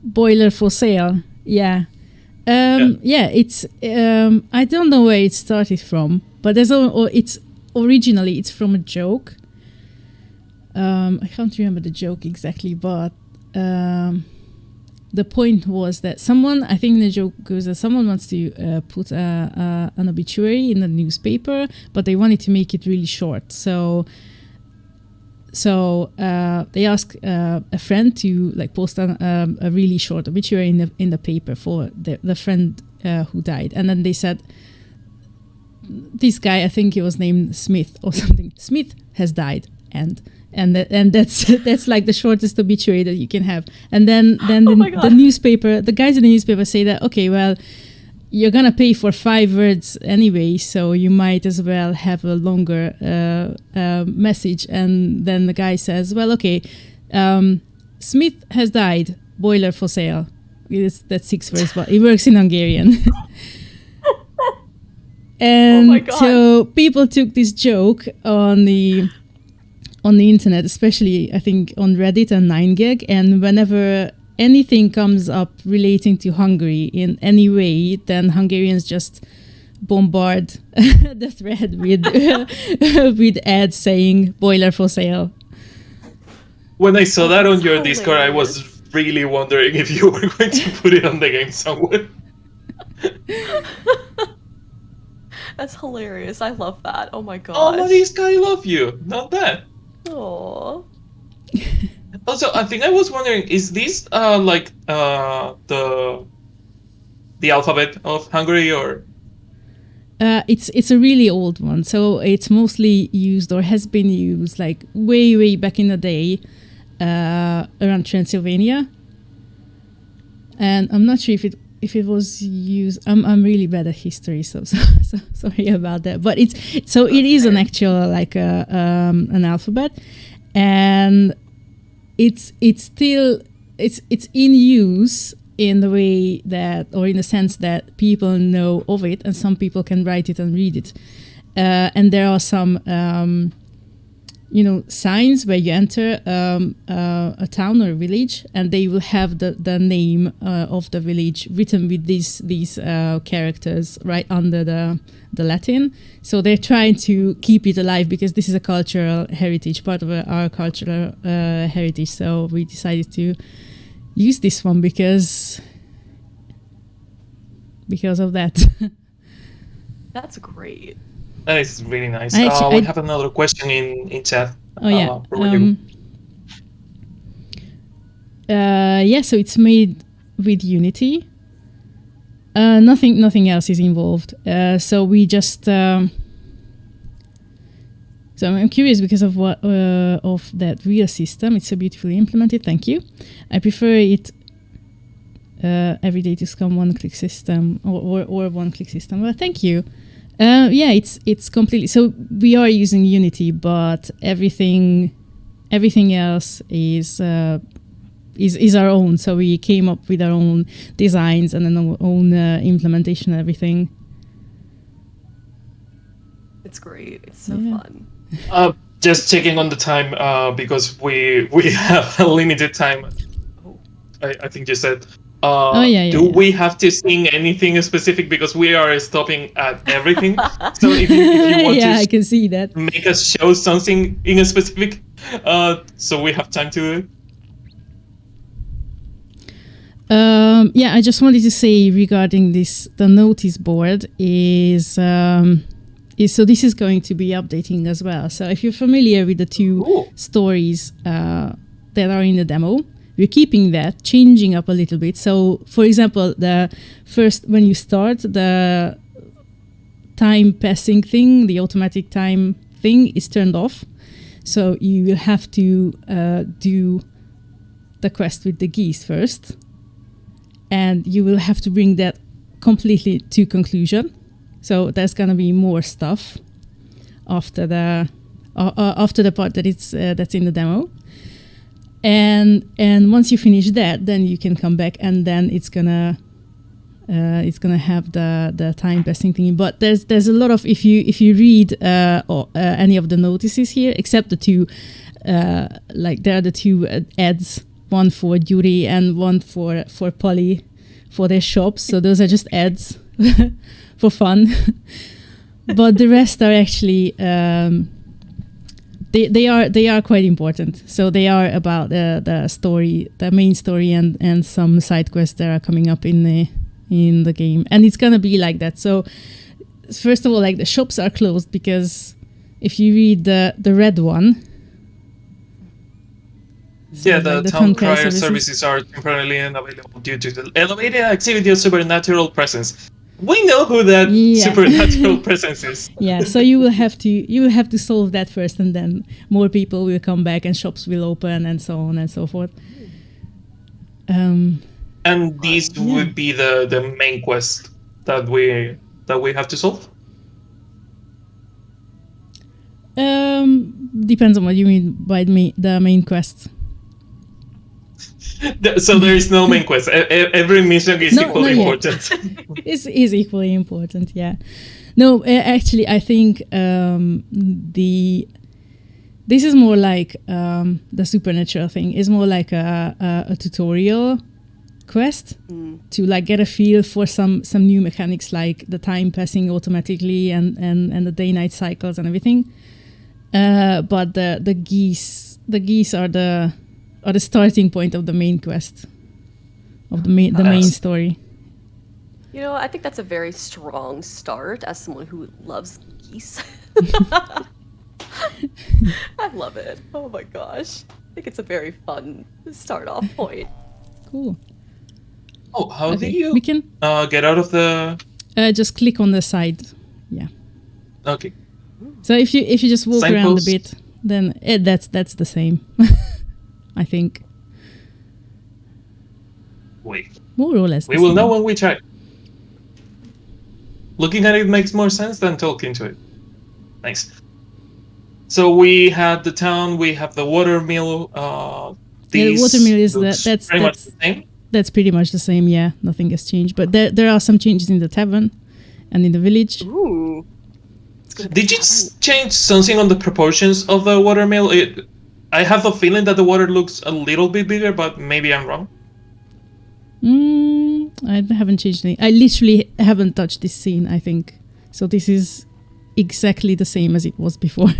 Boiler for sale. Yeah. It's I don't know where it started from, but it's originally from a joke. I can't remember the joke exactly, but the point was that I think the joke goes that someone wants to put an obituary in the newspaper, but they wanted to make it really short. So they asked a friend to post a really short obituary in the paper for the friend who died, and then they said, this guy, I think he was named Smith or something. Smith has died, and that's like the shortest obituary that you can have. And then the newspaper, the guys in the newspaper say that, okay, well, you're gonna pay for 5 words anyway, so you might as well have a longer message. And then the guy says, well, okay, Smith has died, boiler for sale. That's 6 words, but it works in Hungarian. And so people took this joke on the internet, especially I think on Reddit and 9gag, and whenever anything comes up relating to Hungary in any way, then Hungarians just bombard the thread with ads saying boiler for sale. When I saw that on your Discord, I was really wondering if you were going to put it on the game somewhere. That's hilarious. I love that. Oh my god. Oh, this guy love you. Not bad. Aww. Also, I think I was wondering, is this the alphabet of Hungary, or? It's a really old one, so it's mostly used or has been used like way back in the day around Transylvania, and I'm not sure if it was used. I'm really bad at history, so sorry about that. But it is an actual an alphabet, and it's still in use in the way that, or in the sense that people know of it, and some people can write it and read it. And there are some signs where you enter a town or a village, and they will have the name of the village written with these characters right under the Latin. So they're trying to keep it alive because this is a cultural heritage, part of our cultural heritage. So we decided to use this one because of that. That's great. That is really nice. We have another question in chat. Oh yeah. So it's made with Unity. Nothing else is involved. So we just. So I'm curious because of what of that real system. It's so beautifully implemented. Thank you. I prefer it every day to Scum one-click system or one-click system. Well, thank you. It's completely. So we are using Unity, but everything else is our own. So we came up with our own designs and then our own implementation and everything. It's great. It's so fun. Just checking on the time because we have a limited time. I think you said. Do we have to sing anything specific, because we are stopping at everything? So if you want to, I can see that. Make us show something in a specific, so we have time to. I just wanted to say regarding this, the notice board is so this is going to be updating as well. So if you're familiar with the 2 stories that are in the demo, we're keeping that, changing up a little bit. So, for example, the first, when you start, the time passing thing, the automatic time thing is turned off. So you will have to do the quest with the geese first. And you will have to bring that completely to conclusion. So there's going to be more stuff after the part that's in the demo. and once you finish that, then you can come back, and then it's gonna have the time passing thing. But there's a lot of, if you read any of the notices here, except the two, like there are the two ads, one for Yuri and one for Polly for their shops. So those are just ads for fun. But the rest are actually they are quite important. So they are about the story, the main story, and some side quests that are coming up in the game, and it's gonna be like that. So first of all, like the shops are closed because if you read the red one, so yeah, the town crier services are temporarily unavailable due to the elevated activity of supernatural presence. We know who that supernatural presence is. Yeah, so you will have to solve that first, and then more people will come back, and shops will open, and so on and so forth. And these would be the main quest that we have to solve. Depends on what you mean by the main quest. So there is no main quest. Every mission is equally important. Is equally important. Yeah. No, actually, I think this is more like the supernatural thing. Is more like a tutorial quest to like get a feel for some new mechanics, like the time passing automatically and the day-night cycles and everything. But the geese are the starting point of the main quest, of the main story. You know, I think that's a very strong start as someone who loves geese. I love it. Oh my gosh. I think it's a very fun start off point. Cool. Oh, how do you get out of the... just click on the side. Yeah. Okay. So if you just walk around a bit, then that's the same. I think. Wait. More or less. We will know when we try. Looking at it makes more sense than talking to it. Nice. So we had the town, we have the watermill. The watermill is that's pretty much the same. That's pretty much the same. Yeah, nothing has changed, but there are some changes in the tavern and in the village. Ooh. Did you change something on the proportions of the watermill? I have a feeling that the water looks a little bit bigger, but maybe I'm wrong. I haven't changed anything. I literally haven't touched this scene, I think. So this is exactly the same as it was before.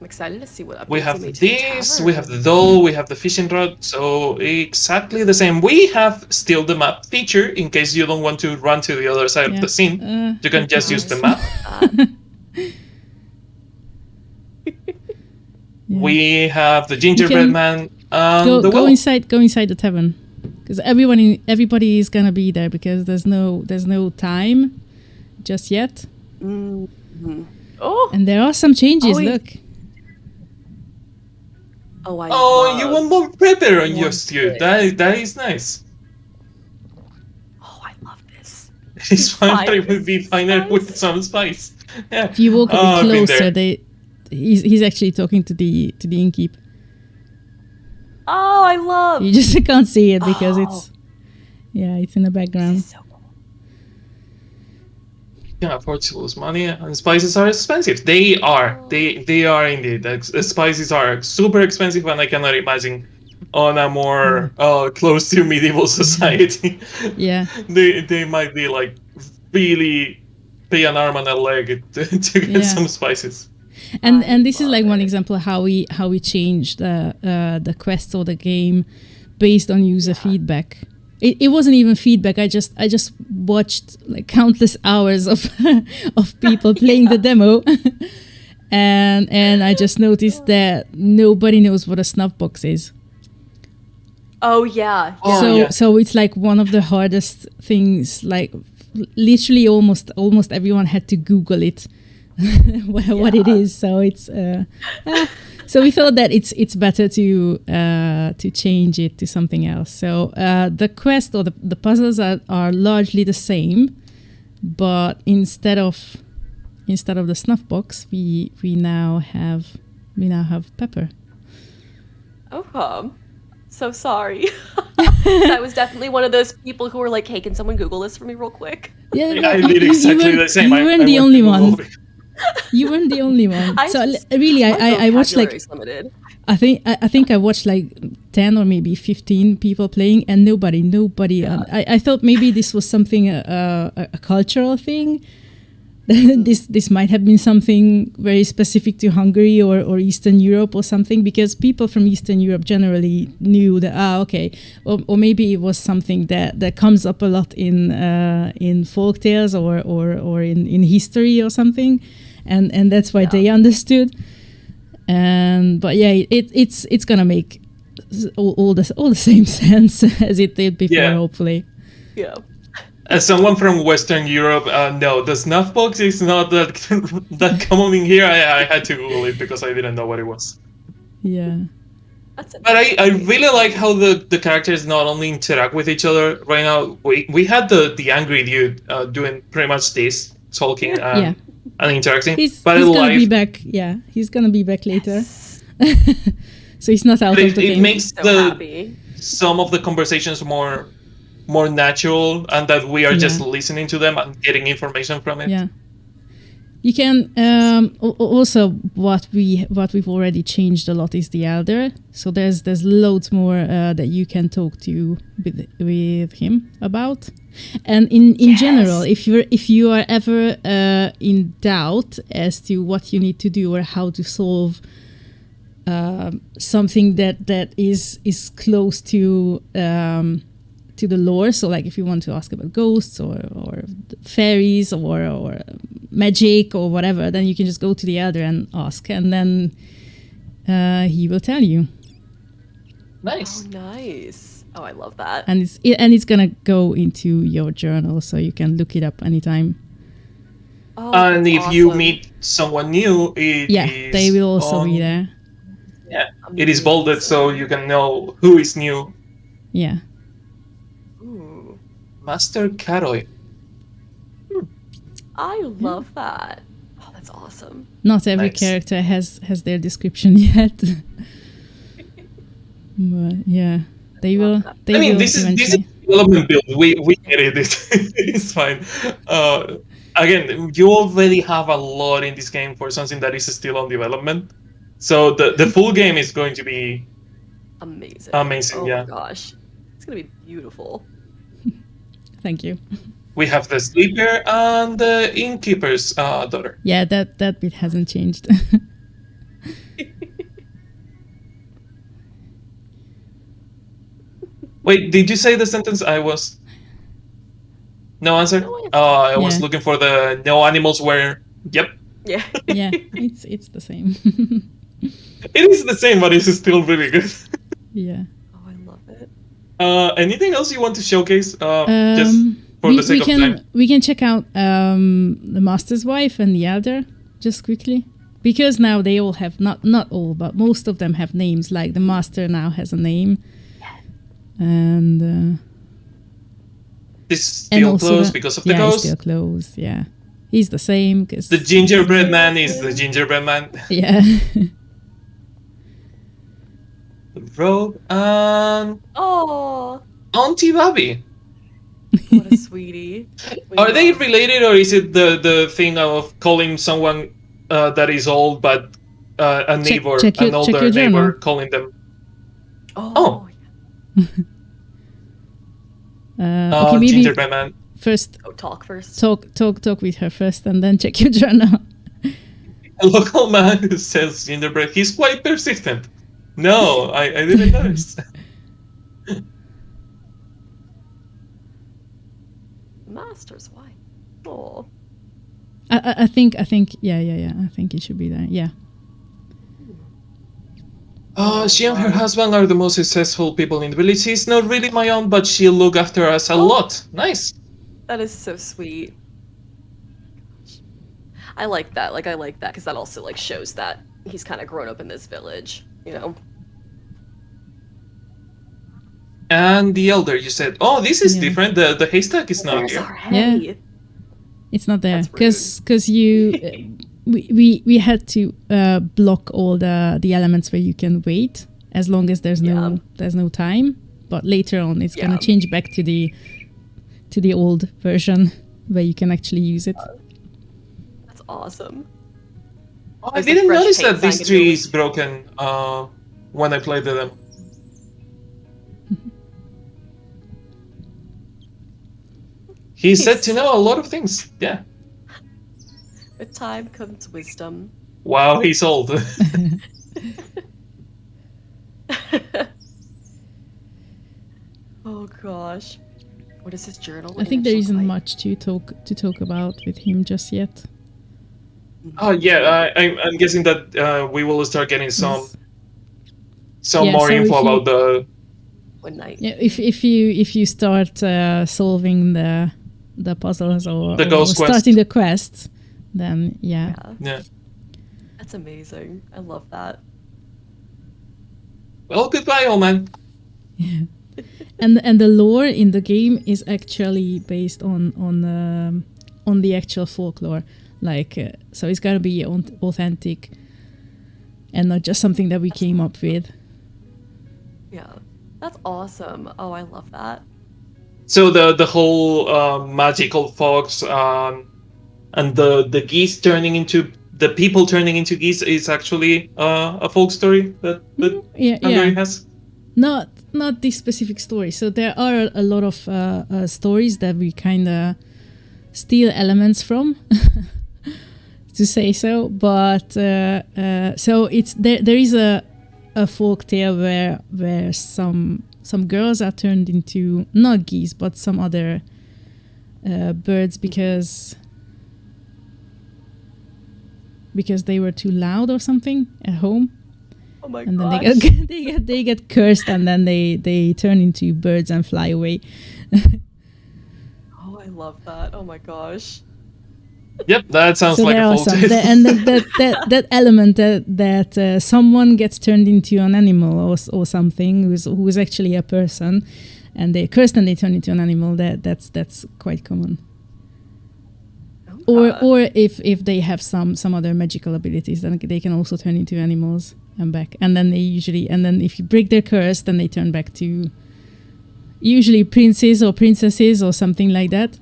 I'm excited to see what updates we have they made this, to the we have the doll, we have the fishing rod, so exactly the same. We have still the map feature in case you don't want to run to the other side of the scene. You can just use the map. We have the gingerbread man. Go inside the tavern, because everybody is gonna be there because there's no time just yet. Mm-hmm. Oh, and there are some changes. Look. You want more pepper on your stew? That is nice. Oh, I love this. It's finally will be finer with some spice. Yeah. If you walk a bit closer, he's actually talking to the innkeep. Oh, I love. You just can't see it because it's in the background. This is so cool. You can afford to lose money, and spices are expensive. They are. They are indeed. Spices are super expensive, and I cannot imagine on a more close to medieval society. Yeah. They might be like really pay an arm and a leg to get some spices. And this is like one example of how we changed the quests or the game based on user feedback. It wasn't even feedback. I just watched like countless hours of people playing the demo, and I just noticed that nobody knows what a snuff box is. Oh yeah. So it's like one of the hardest things. Like literally, almost everyone had to Google it. what it is. So it's so we thought that it's better to change it to something else. So the quest or the puzzles are largely the same, but instead of the snuff box, we now have we now have Pepper. Oh, so sorry. I was definitely one of those people who were like, "Hey, can someone Google this for me real quick?" Yeah, I did exactly the same. You weren't I the went only to Google one. You weren't the only one. I So just- really, My I watched like vocabulary's limited. I think I watched like 10 or maybe 15 people playing, and nobody. Yeah. I thought maybe this was something a cultural thing. This might have been something very specific to Hungary or Eastern Europe or something, because people from Eastern Europe generally knew that okay, or maybe it was something that comes up a lot in folk tales or in history or something, and that's why they understood. But yeah, it's gonna make all the same sense as it did before, hopefully. Yeah. As someone from Western Europe, no, the snuff box is not that common in here. I had to Google it because I didn't know what it was. Yeah. But I really like how the characters not only interact with each other. Right now, we had the angry dude doing pretty much this, talking and interacting. He's gonna be back. Yeah, he's gonna be back later. So he's not out of the game. It makes some of the conversations more natural, and that we are just listening to them and getting information from it. Yeah. You can also what we've already changed a lot is the elder. So there's loads more that you can talk to with him about. And in general, if you are ever in doubt as to what you need to do or how to solve something that is close to the lore, so like if you want to ask about ghosts or fairies or magic or whatever, then you can just go to the elder and ask, and then he will tell you. Nice. Oh, nice. Oh, I love that. And it's gonna go into your journal, so you can look it up anytime. Oh, and if awesome. you meet someone new, they will also be there. Yeah, it is bolded, so you can know who is new. Yeah. Ooh. Master Karoy. I love that. Oh, that's awesome. Not every character has their description yet. But yeah, they will. This is development build. We get it. It's fine. Again, you already have a lot in this game for something that is still on development. So the full game is going to be amazing. Amazing, oh my gosh, it's gonna be beautiful. Thank you. We have the sleeper and the innkeeper's daughter. Yeah, that bit hasn't changed. Wait, did you say the sentence? I was... No answer? I was looking for the no animals were... Yep. Yeah. Yeah, it's the same. It is the same, but it's still really good. Yeah. Oh, I love it. Anything else you want to showcase? Just for the sake of time. We can check out the Master's Wife and the Elder just quickly. Because now they all have, not all, but most of them have names. Like the Master now has a name. And... This is still closed because of the ghost? Yeah, he's still closed, yeah. He's the same. Cause the gingerbread man is the gingerbread man. Yeah. Rogue and... Oh! Auntie Bobby. What a sweetie. Are they related, or is it the thing of calling someone that is old but a neighbor, an older neighbor, calling them? Oh. Okay, maybe gingerbread man. First, talk first. Talk with her first, and then check your journal. A local man who sells gingerbread. He's quite persistent. No, I didn't notice. Master's wife. Oh. I think yeah. I think it should be there. Yeah. She and her husband are the most successful people in the village. She's not really my own, but she'll look after us a lot. Nice. That is so sweet. I like that. I like that because that also shows that he's kind of grown up in this village, you know. And the elder, you said, oh, this is different. The haystack is not here. Yeah. It's not there because you we had to block all the elements where you can wait as long as there's no time. But later on, it's gonna change back to the old version where you can actually use it. That's awesome. Oh, I didn't notice that this tree is broken when I played the demo. He's said to know a lot of things. Yeah. With time comes wisdom. Wow, he's old. Oh gosh. What is his journal? I think there isn't much to talk about with him just yet. Oh yeah, I'm guessing that we will start getting some more info about the one night. Yeah, if you start solving the puzzles or starting the quests, then yeah. That's amazing. I love that. Well, goodbye, old man. Yeah. And the lore in the game is actually based on the actual folklore, like so it's gotta be authentic and not just something that we came up with. Yeah, that's awesome. Oh, I love that. So the whole magical fox and the geese turning into the people turning into geese is actually a folk story that Hungary has. Not this specific story. So there are a lot of stories that we kind of steal elements from, to say so. But so it's there is a folk tale where some girls are turned into not geese but some other birds because they were too loud or something at home. Oh my and gosh. then they get cursed and then they turn into birds and fly away. Oh, I love that. Oh my gosh. Yep, that sounds so like a folk tale. And that element that someone gets turned into an animal or something who is actually a person, and they're cursed and they turn into an animal. That's quite common. Or if they have some other magical abilities, then they can also turn into animals and back. And then then if you break their curse, then they turn back to usually princes or princesses or something like that.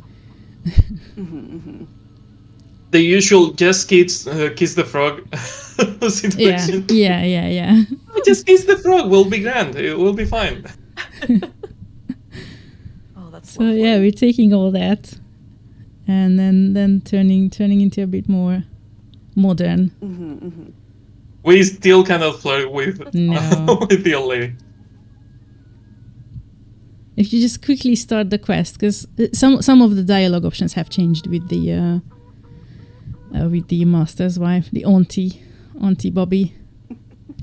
The usual just kiss the frog situation. Yeah. Just kiss the frog. We'll be grand. It will be fine. Oh, that's so lovely. yeah, we're taking all that and then turning into a bit more modern. We still cannot flirt with with the old lady. If you just quickly start the quest, because some of the dialogue options have changed with the master's wife, the Auntie Bobby.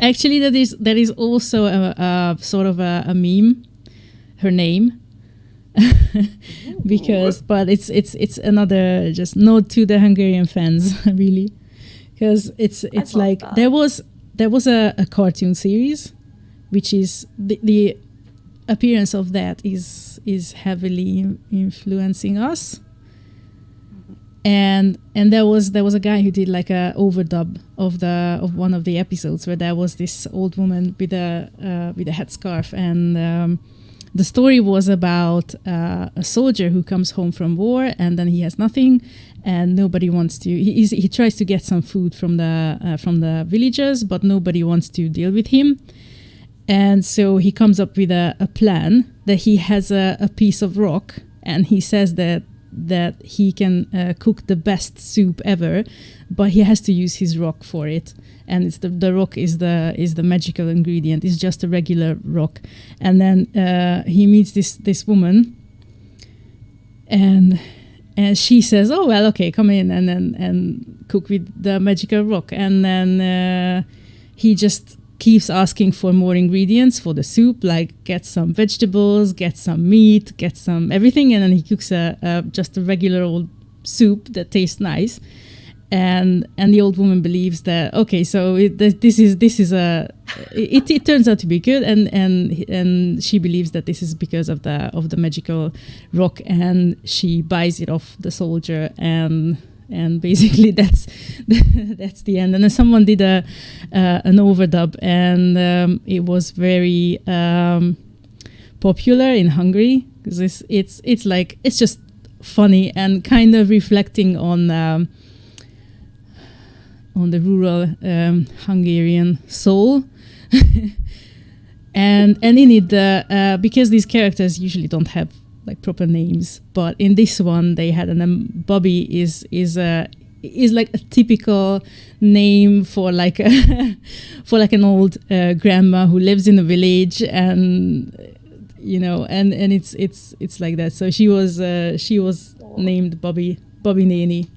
Actually, that is also a sort of a meme. Her name, but it's another just nod to the Hungarian fans, really, because it's like that. there was a cartoon series, which is the appearance of that is heavily influencing us. And there was a guy who did like a overdub of one of the episodes where there was this old woman with a headscarf, and the story was about a soldier who comes home from war and then he has nothing, and nobody wants to. He tries to get some food from the villagers, but nobody wants to deal with him, and so he comes up with a plan that he has a piece of rock, and he says that he can cook the best soup ever, but he has to use his rock for it, and it's the rock is the magical ingredient. It's just a regular rock, and then he meets this woman, and she says, "Oh well, okay, come in and cook with the magical rock," and then he just keeps asking for more ingredients for the soup, like get some vegetables, get some meat, get some everything, and then he cooks just a regular old soup that tastes nice, and the old woman believes that okay, so this it turns out to be good, and she believes that this is because of the magical rock, and she buys it off the soldier, and and basically that's that's the end. And then someone did an overdub, and it was very popular in Hungary because it's like it's just funny and kind of reflecting on the rural Hungarian soul. and in it because these characters usually don't have like proper names, but in this one they had Bobby is like a typical name for like for like an old grandma who lives in a village, and you know, and it's like that. So she was named Bobby Nani,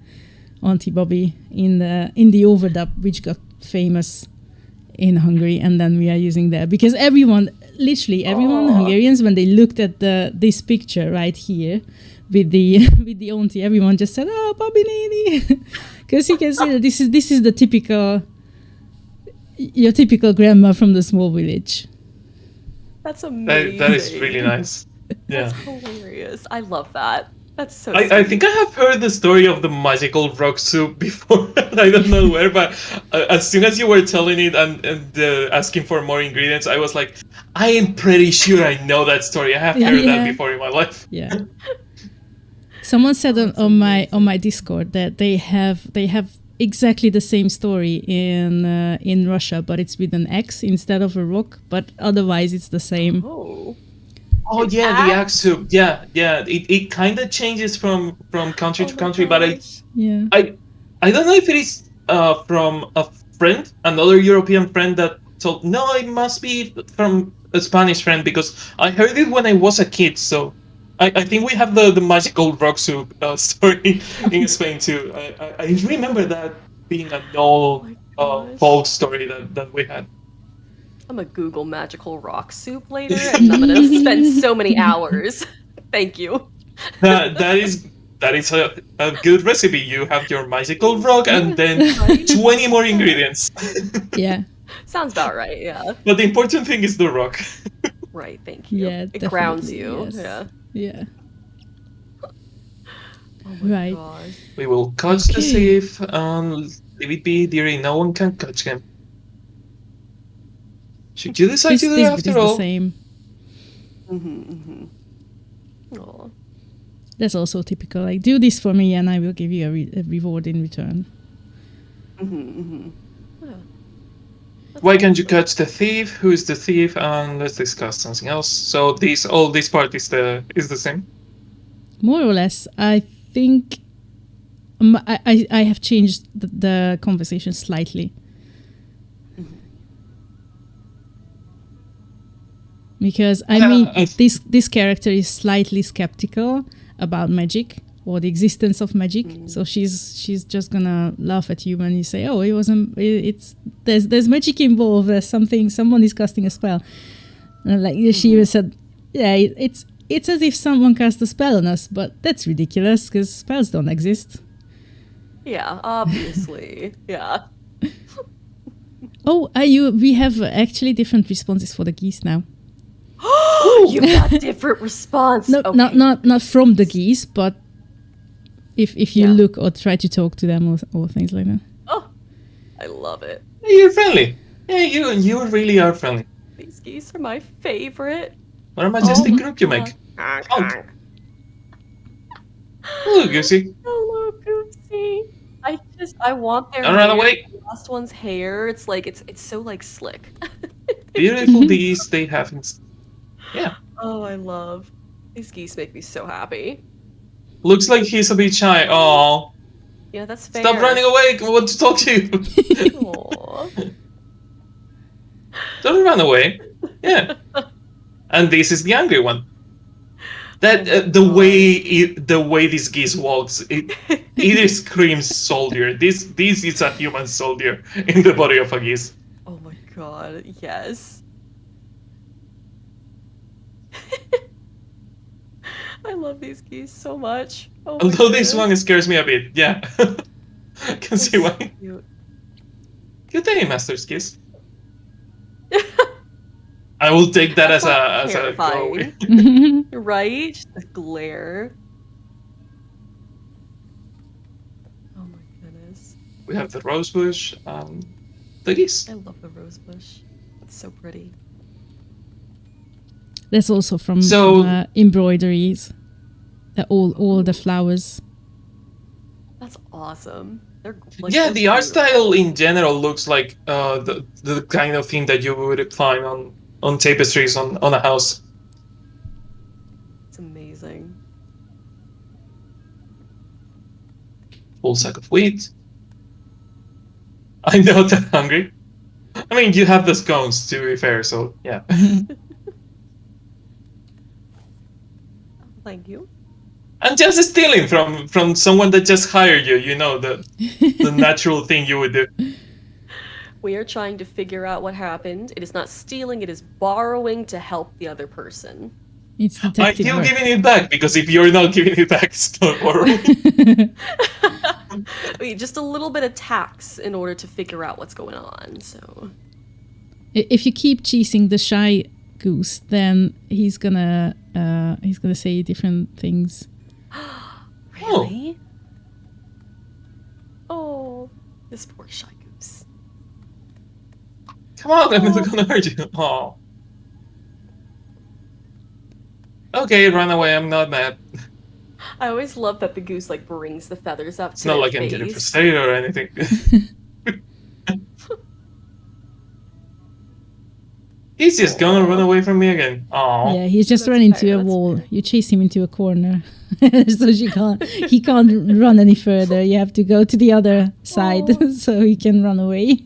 Auntie Bobby in the overdub, which got famous in Hungary, and then we are using that because literally everyone, Hungarians, when they looked at this picture right here with the auntie, everyone just said, "Oh, Bobby Nani," because you can see that this is the your typical grandma from the small village. That's amazing. That is really nice. Yeah, that's hilarious. I love that. That's so. I think I have heard the story of the magical rock soup before. I don't know where, but as soon as you were telling it and asking for more ingredients, I was like, I am pretty sure I know that story. I have heard that before in my life. Yeah. Someone said on my Discord that they have exactly the same story in Russia, but it's with an X instead of a rock. But otherwise, it's the same. Oh yeah, the axe soup. Yeah. It kind of changes from country to country, but I don't know if it is from a friend, another European friend that told. No, it must be from a Spanish friend because I heard it when I was a kid. So I think we have the magical rock soup story in Spain too. I remember that being an old folk story that we had. I'm gonna Google magical rock soup later, and I'm gonna spend so many hours. Thank you. That is a good recipe. You have your magical rock and then 20 more ingredients. Yeah. Sounds about right, yeah. But the important thing is the rock. Right, thank you. Yeah, it grounds you. Yes. Yeah. Oh my gosh. We will catch the thief and leave it be. Dearie, no one can catch him. Should you decide to do it after all? The same. Aww. That's also typical. Like, do this for me, and I will give you a reward in return. Yeah. Why can't you catch the thief? Who is the thief? And let's discuss something else. So this part is the same. More or less, I think. I have changed the conversation slightly. Because this character is slightly skeptical about magic or the existence of magic, so she's just gonna laugh at you when you say, "Oh, there's magic involved. There's someone is casting a spell." And like she said, "Yeah, it's as if someone cast a spell on us, but that's ridiculous because spells don't exist." Yeah, obviously, yeah. Oh, we have actually different responses for the geese now. You got different response. No, okay. not from the geese, but if you look or try to talk to them or things like that. Oh, I love it. You're friendly. Yeah, you really are friendly. These geese are my favorite. What a majestic group you make. Hello, Goosey. Hello, Goosey. I want their Don't run away. The last one's hair. It's like it's so like slick. Beautiful geese they have. Yeah. Oh, I love these geese. Make me so happy. Looks like he's a bit shy. Oh. Yeah, that's fair. Stop running away. I want to talk to you. Don't run away. Yeah. And this is the angry one. That the way this geese walks, it screams soldier. This is a human soldier in the body of a geese. Oh my god, yes. I love these geese so much. Oh although this one scares me a bit, yeah. I can see why. Cute. Good day, Master Geese. I will take that as a go. Right? The glare. Oh Gorgeous. We have the rose bush, the geese. I love the rose bush. It's so pretty. That's also from embroideries. All the flowers. That's awesome. They're Yeah, the art style in general looks like the kind of thing that you would find on tapestries on a house. It's amazing. Full sack of wheat. I'm not that hungry. I mean, you have the scones, to be fair, so yeah. Thank you. And just stealing from someone that just hired you, the natural thing you would do. We are trying to figure out what happened. It is not stealing, it is borrowing to help the other person. It's I detective feel work. giving it back, because if you're not giving it back, it's not borrowing. Just a little bit of tax in order to figure out what's going on, so... If you keep cheesing the shy goose, then he's gonna say different things. Really? Oh, this poor shy goose. Come on, I'm not gonna hurt you. Oh. Okay, run away, I'm not mad. I always love that the goose like brings the feathers up It's to not their like face. I'm getting frustrated or anything. He's just gonna run away from me again. Oh. Yeah, he's just That's run into fair, a that's wall. fair. You chase him into a corner, so he can't run any further. You have to go to the other side so he can run away.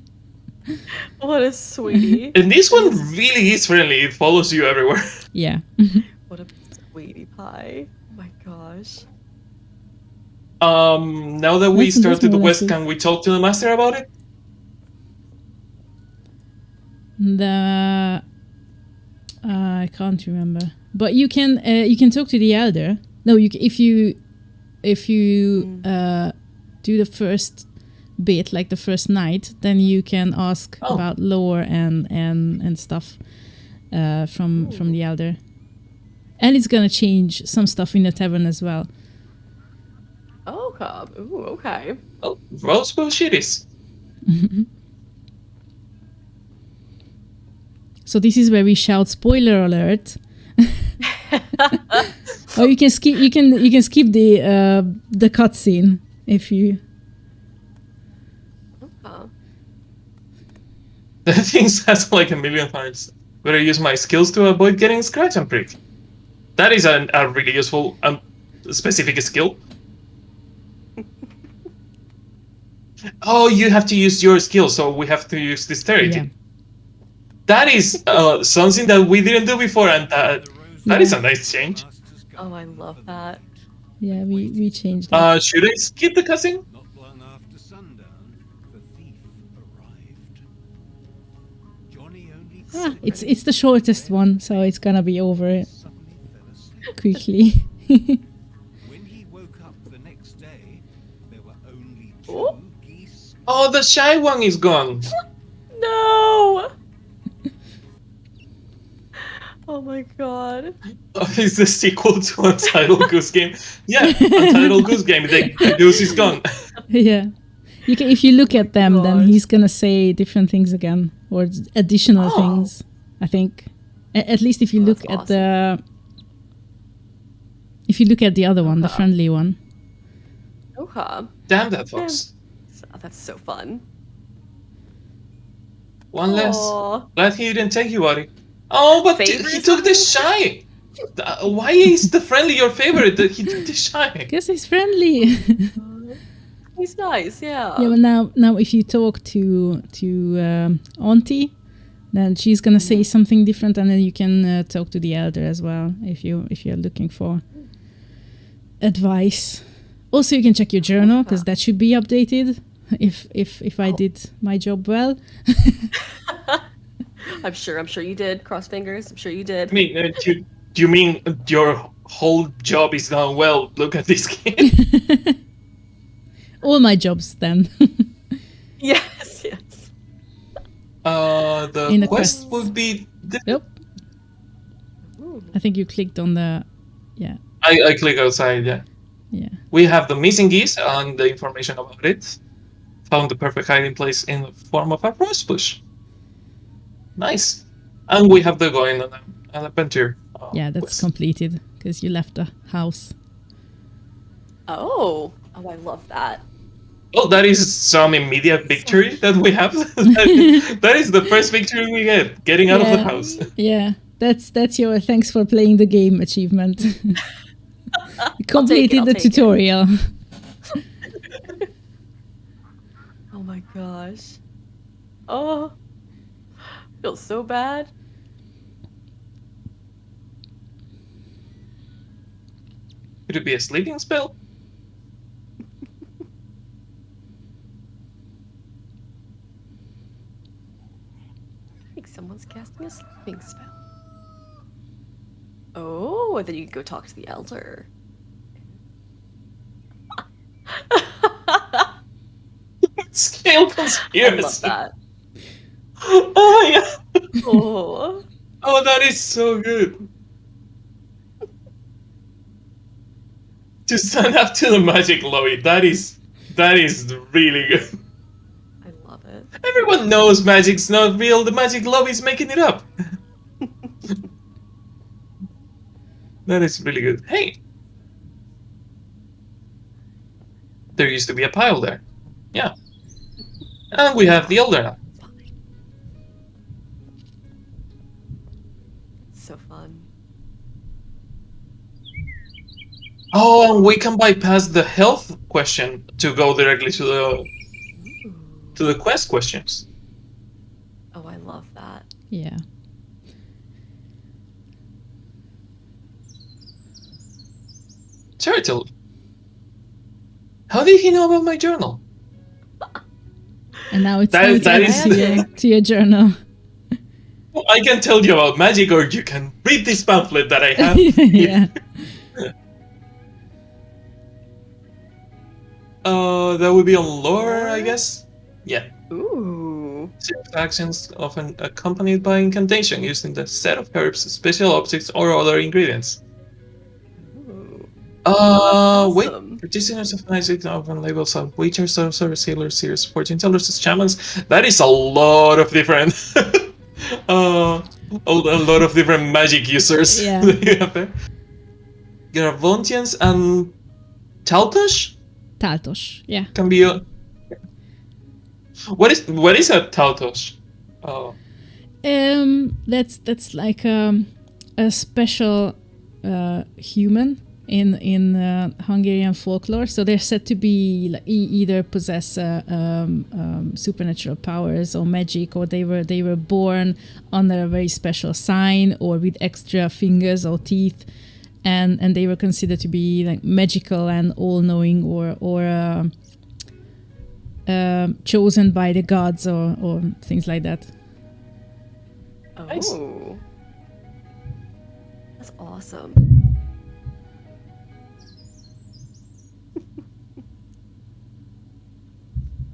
What a sweetie. And this one really is friendly. It follows you everywhere. Yeah. What a sweetie pie. Oh my gosh. Now that we That's started the more quest, or less it. can we talk to the master about it? I can't remember, but you can talk to the elder. No, if you do the first bit, like the first night, then you can ask about lore and stuff from the elder, and it's gonna change some stuff in the tavern as well. Oh, Cobb. Ooh, okay. Oh, rose bush it is. So this is where we shout spoiler alert. Or you can skip the cutscene if you. The thing says like a million times. Where I use my skills to avoid getting scratch and prick. That is a really useful specific skill. Oh, you have to use your skill, so we have to use dexterity. Yeah. That is something that we didn't do before, and that is a nice change. Oh, I love that. Yeah, we changed that. Should I skip the cutscene? Not long after sundown, the thief arrived. Johnny only It's the shortest one, so it's gonna be over suddenly fell asleep. quickly. When he woke up the next day, there were only Oh. 2 geese. Oh, the shy one is gone. No! Oh my god. It's the sequel to Untitled Goose Game. Yeah, Untitled Goose Game. The goose is gone. Yeah. If you look at them, then Gosh. he's gonna say different things again, or additional things. I think. At least if you look that's at the. If you look at the other one, the friendly one. Okay. Damn that fox. That's so fun. One less. Aw. Glad he didn't take you, buddy. Oh, but he Favorites? took the shy. Why is the friendly your favorite? He took the shy. Guess he's friendly. He's nice, yeah. Yeah, but now if you talk to Auntie, then she's gonna say something different, and then you can talk to the elder as well if you're looking for advice. Also, you can check your journal because that should be updated. If I did my job well. I'm sure you did. Cross fingers. I'm sure you did. I mean, do you mean your whole job is going well? Look at this game. All my jobs then. Yes, yes. The In the quest quests. would be. Yep. Ooh. I think you clicked on the. Yeah. I click outside. Yeah. Yeah. We have the missing geese and the information about it. found the perfect hiding place in the form of a rose bush. Nice. And we have to go in an adventure. Yeah, that's quest. completed because you left the house. Oh, I love that. Oh, that is some immediate victory that we have. that is the first victory we get, getting out of the house. Yeah, that's your thanks for playing the game achievement. Completed I'll the take it. tutorial. Oh my gosh. Oh, feels so bad. Could it be a sleeping spell? I think someone's casting a sleeping spell. Oh, and then you can go talk to the elder. Scale I conspiracy. love that. Oh yeah. Oh. Oh, that is so good. To stand up to the magic lobby, that is really good. I love it. Everyone knows magic's not real. The magic lobby's making it up. That is really good. Hey, there used to be a pile there. Yeah, and we have the elder now. So fun. Oh, and we can bypass the health question to go directly to the quest questions. Oh, I love that. Yeah. Turtle, how did he know about my journal? And now it's That time is- to your journal. Well, I can tell you about magic, or you can read this pamphlet that I have. Yeah. That would be on lore, I guess. Yeah. Ooh. Series actions often accompanied by incantation using the set of herbs, special objects, or other ingredients. Ooh. Wait. Awesome. Practitioners of magic often labels of witchers, sorcerers, healers, seers, fortune tellers, shamans. That is a lot of different. A lot of different magic users. Yeah. that you have there. Garavontians and Taltosh Taltosh. Yeah. can be a. What is a Taltosh? Oh. That's like a special human in Hungarian folklore. So they're said to be like, either possess supernatural powers or magic, or they were born under a very special sign or with extra fingers or teeth, and they were considered to be like magical and all-knowing or chosen by the gods or things like that. Oh. Nice. That's awesome.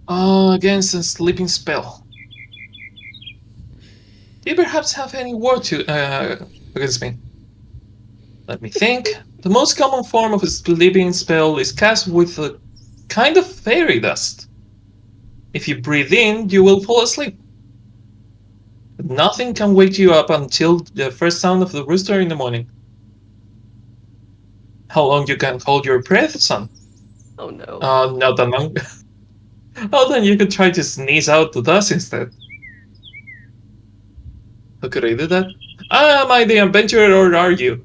Against a sleeping spell. Do you perhaps have any word to against me? Let me think. The most common form of a sleeping spell is cast with a kind of fairy dust. If you breathe in, you will fall asleep. But nothing can wake you up until the first sound of the rooster in the morning. How long you can hold your breath, son? Oh no. Not that long. Oh, then you could try to sneeze out the dust instead. How could I do that? Am I the adventurer or are you?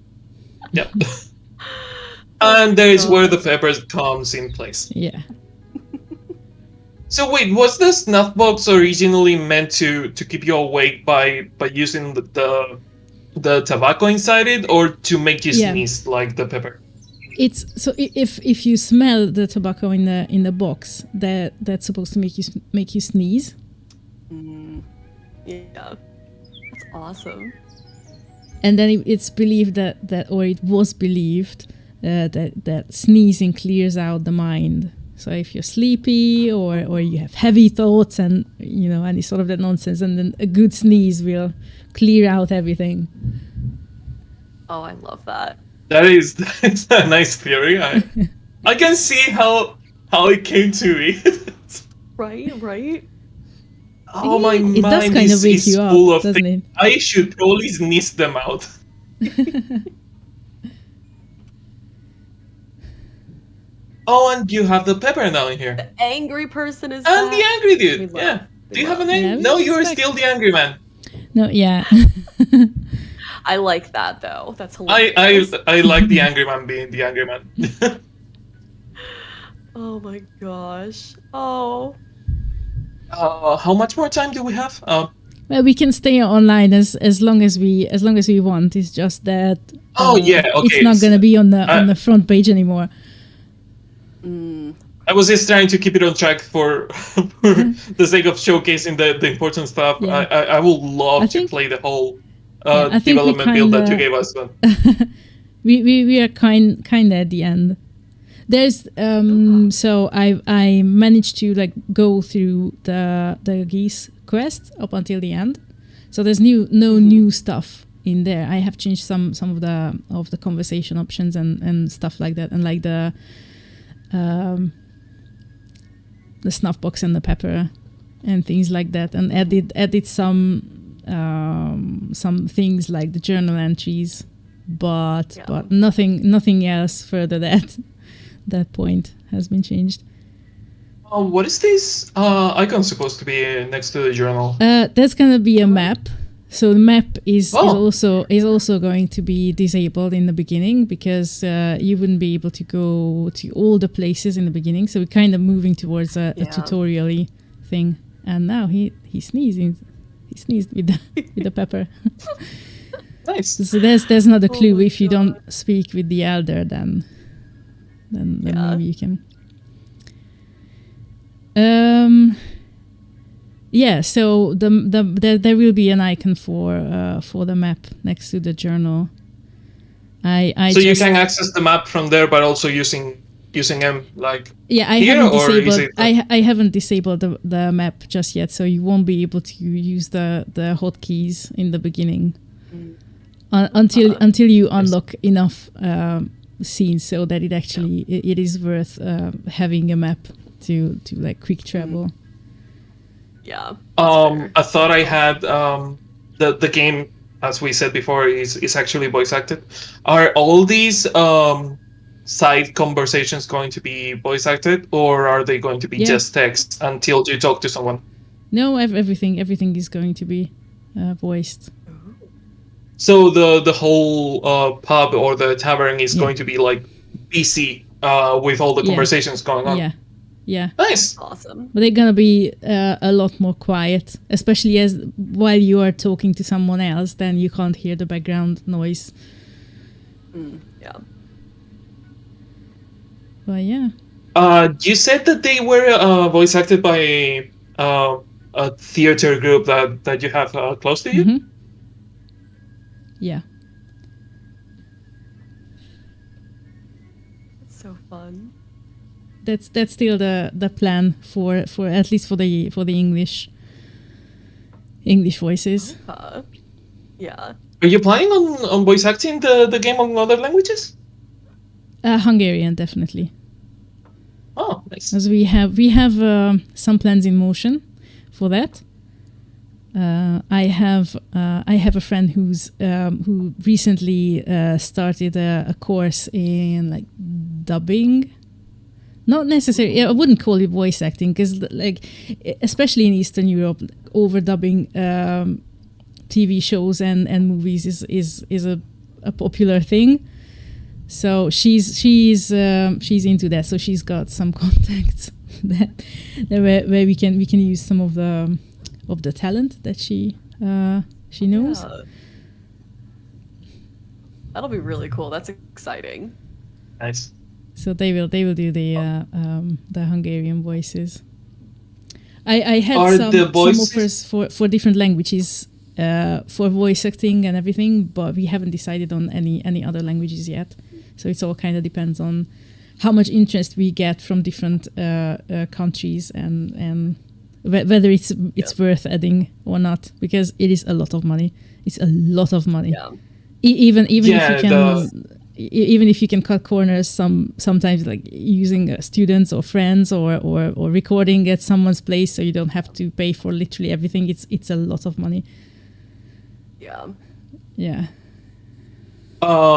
Yeah. And there is where the pepper comes in place. Yeah. So wait, was the snuff box originally meant to keep you awake by using the tobacco inside it, or to make you Yeah. sneeze like the pepper? It's so if you smell the tobacco in the box, that's supposed to make you sneeze. Yeah. That's awesome. And then it's believed that it was believed that sneezing clears out the mind. So if you're sleepy or you have heavy thoughts and any sort of that nonsense, and then a good sneeze will clear out everything. Oh, I love that. That's a nice theory. I can see how it came to be. Right. Oh, my It does mind kind of wake is you up, full of doesn't things. it? I should probably sneeze them out. Oh, and you have the pepper now in here. The angry person is And back. the angry dude. We love- Yeah. we Do you have a love. name? Yeah, No, he's you are back. still the angry man. No, yeah. I like that though. That's hilarious. I like the angry man being the angry man. Oh my gosh. Oh. How much more time do we have? Well, we can stay online as long as we want. It's just that Oh, yeah, it's okay, not so, gonna be on the front page anymore. I was just trying to keep it on track for the sake of showcasing the important stuff. Yeah. I would love I to think- play the whole I think we development build that you kinda- gave us. But We are kind of at the end. There's so I managed to like go through the geese quest up until the end. So there's no new stuff in there. I have changed some of the conversation options and stuff like that, and like the snuff box and the pepper and things like that, and added some things like the journal entries, but nothing else further that point has been changed. what is this icon supposed to be next to the journal? That's gonna be a map. So the map is Oh. also going to be disabled in the beginning because you wouldn't be able to go to all the places in the beginning. So we're kind of moving towards a tutorial-y thing. And now he sneezed with the pepper. Nice. So there's not a clue. my If you God. don't speak with the elder, then maybe you can. Yeah, so there will be an icon for the map next to the journal. So you can access the map from there, but also using M like I here, haven't or is disabled. it I haven't disabled the map just yet, so you won't be able to use the hotkeys in the beginning until you unlock enough scenes so that it actually it is worth having a map to like quick travel. Yeah. I thought I had the game, as we said before, is actually voice acted. Are all these side conversations going to be voice acted, or are they going to be just text until you talk to someone? No, everything is going to be voiced. So the whole pub or the tavern is going to be like busy with all the conversations going on. Yeah. Nice. Awesome. But they're gonna be a lot more quiet, especially as while you are talking to someone else, then you can't hear the background noise. Yeah. But yeah. You said that they were voice acted by a theater group that you have close to you. Mm-hmm. Yeah. It's so fun. That's still the plan for at least for the English voices. Yeah. Are you planning on voice acting the game in other languages? Hungarian, definitely. Oh, nice. As we have some plans in motion for that. I have a friend who recently started a course in like dubbing. Not necessarily. I wouldn't call it voice acting because, like, especially in Eastern Europe, overdubbing TV shows and movies is a popular thing. So she's into that. So she's got some contacts where we can use some of the talent that she knows. Yeah. That'll be really cool. That's exciting. Nice. So they will do the Hungarian voices. I had some offers for different languages for voice acting and everything, but we haven't decided on any other languages yet. So it all kind of depends on how much interest we get from different countries and whether it's worth adding or not, because it is a lot of money. It's a lot of money. Yeah. Even if you can. even if you can cut corners, sometimes like using students or friends or recording at someone's place, so you don't have to pay for literally everything. It's a lot of money. Yeah. Yeah.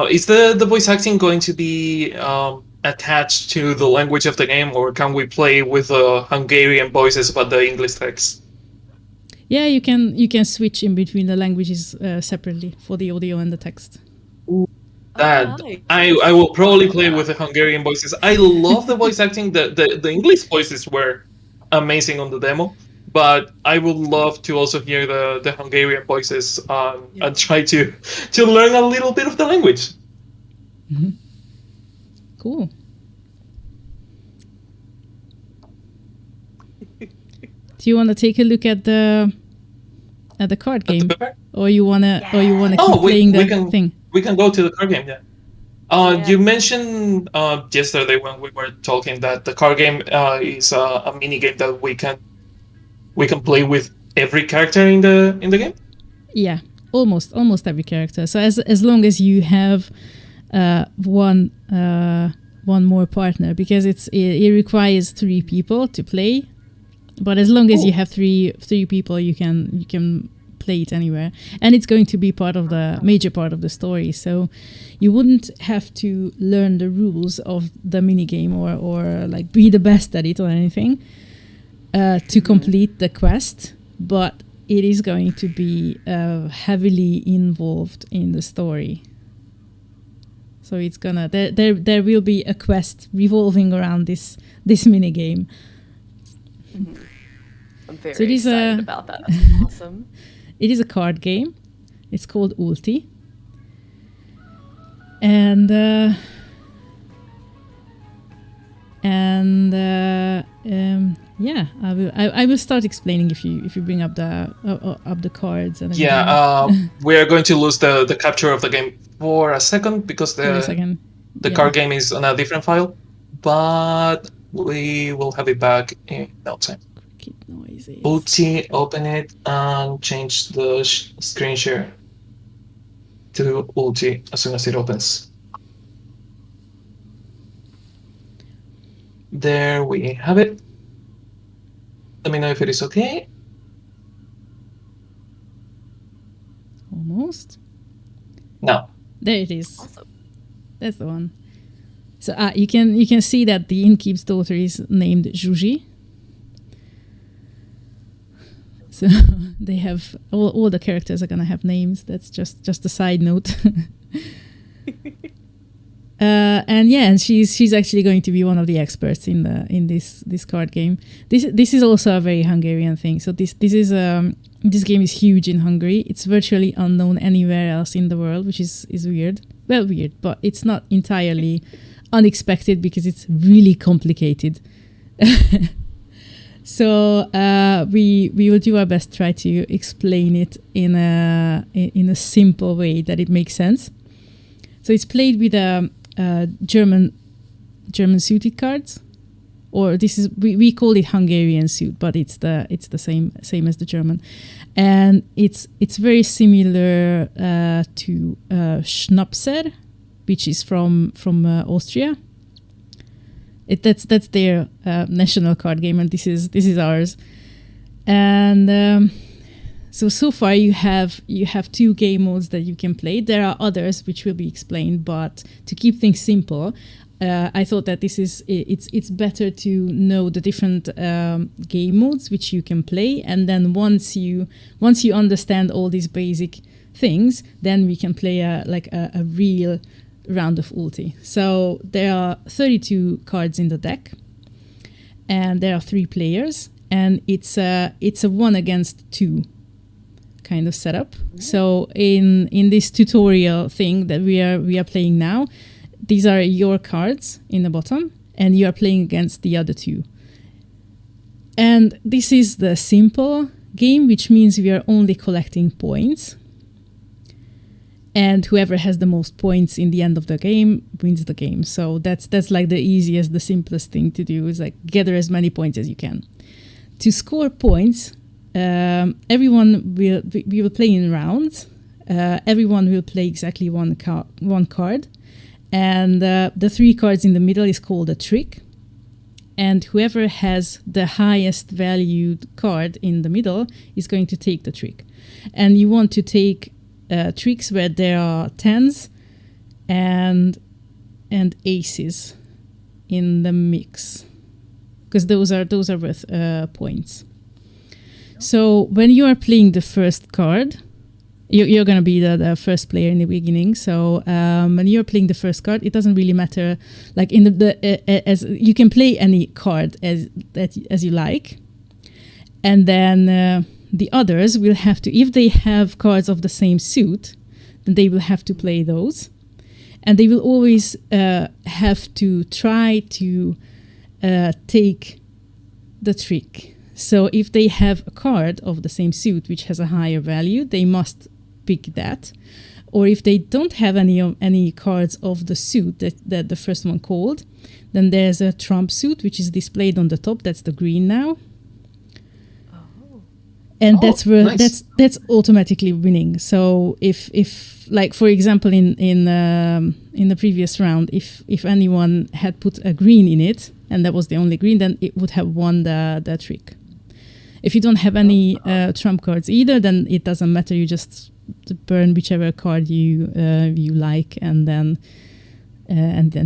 Is the voice acting going to be attached to the language of the game, or can we play with Hungarian voices but the English text? Yeah, you can switch in between the languages separately for the audio and the text. That nice. I will probably play with the Hungarian voices. I love the voice acting. The English voices were amazing on the demo, but I would love to also hear the Hungarian voices and try to learn a little bit of the language. Cool. Do you want to take a look at the card game, or you wanna keep playing the thing? We can go to the card game. Yeah. You mentioned yesterday when we were talking that the card game is a mini game that we can play with every character in the game. Yeah, almost every character. So as long as you have one more partner, because it requires 3 people to play. But as long as you have three people, you can play it anywhere, and it's going to be major part of the story. So you wouldn't have to learn the rules of the minigame or like be the best at it or anything to complete the quest. But it is going to be heavily involved in the story. So it's gonna there will be a quest revolving around this minigame. I'm very excited about that. That's awesome. It is a card game. It's called Ulti. And yeah, I will start explaining if you bring up the cards and everything. Yeah, we are going to lose the capture of the game for a second because the card game is on a different file, but we will have it back in no time. Noises. Ulti, open it and change the screen share to Ulti as soon as it opens. There we have it. Let me know if it is okay. Almost. No. There it is. Awesome. That's the one. So you can see that the innkeep's daughter is named Zsuzsi. So they have all the characters are gonna have names. That's just a side note. And she's actually going to be one of the experts in this card game. This is also a very Hungarian thing. So this game is huge in Hungary. It's virtually unknown anywhere else in the world, which is weird. Well, weird, but it's not entirely unexpected because it's really complicated. So we will do our best to try to explain it in a simple way that it makes sense. So it's played with German suited cards, or we call it Hungarian suit, but it's the same as the German, and it's very similar to Schnapser, which is from Austria. That's their national card game, and this is ours. And so far you have 2 game modes that you can play. There are others which will be explained, but to keep things simple, I thought that it's better to know the different game modes which you can play, and then once you understand all these basic things, then we can play a real round of Ulti. So there are 32 cards in the deck, and there are 3 players, and it's a 1 against 2 kind of setup. So in this tutorial thing that we are playing now, these are your cards in the bottom, and you are playing against the other 2. And this is the simple game, which means we are only collecting points. And whoever has the most points in the end of the game wins the game. So that's like the easiest, the simplest thing to do is like gather as many points as you can. To score points, everyone we will play in rounds. Everyone will play exactly one card, And the 3 cards in the middle is called a trick. And whoever has the highest valued card in the middle is going to take the trick. And you want to take tricks where there are 10s and aces in the mix, because those are worth points. So when you are playing the first card, you're going to be the first player in the beginning. So when you're playing the first card, it doesn't really matter. Like in as you can play any card as you like, and then the others will have to, if they have cards of the same suit, then they will have to play those, and they will always have to try to take the trick. So if they have a card of the same suit which has a higher value, they must pick that. Or if they don't have any cards of the suit that the first one called, then there's a trump suit which is displayed on the top. That's the green now. And that's where nice. that's automatically winning. So if like for example in the previous round, if anyone had put a green in it and that was the only green, then it would have won the trick. If you don't have any trump cards either, then it doesn't matter. You just burn whichever card you like, and then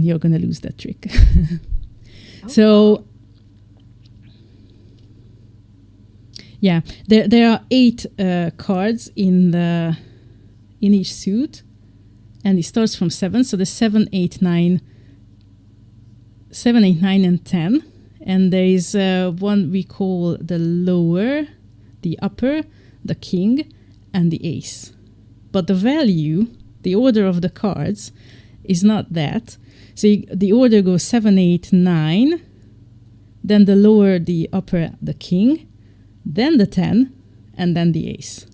you're gonna lose that trick. So. Yeah, there are 8 cards in each suit, and it starts from 7. So the 7, 8, 9, and 10. And there is one we call the lower, the upper, the king, and the ace. But the value, the order of the cards, is not that. So the order goes 7, 8, 9, then the lower, the upper, the king, then the 10, and then the ace.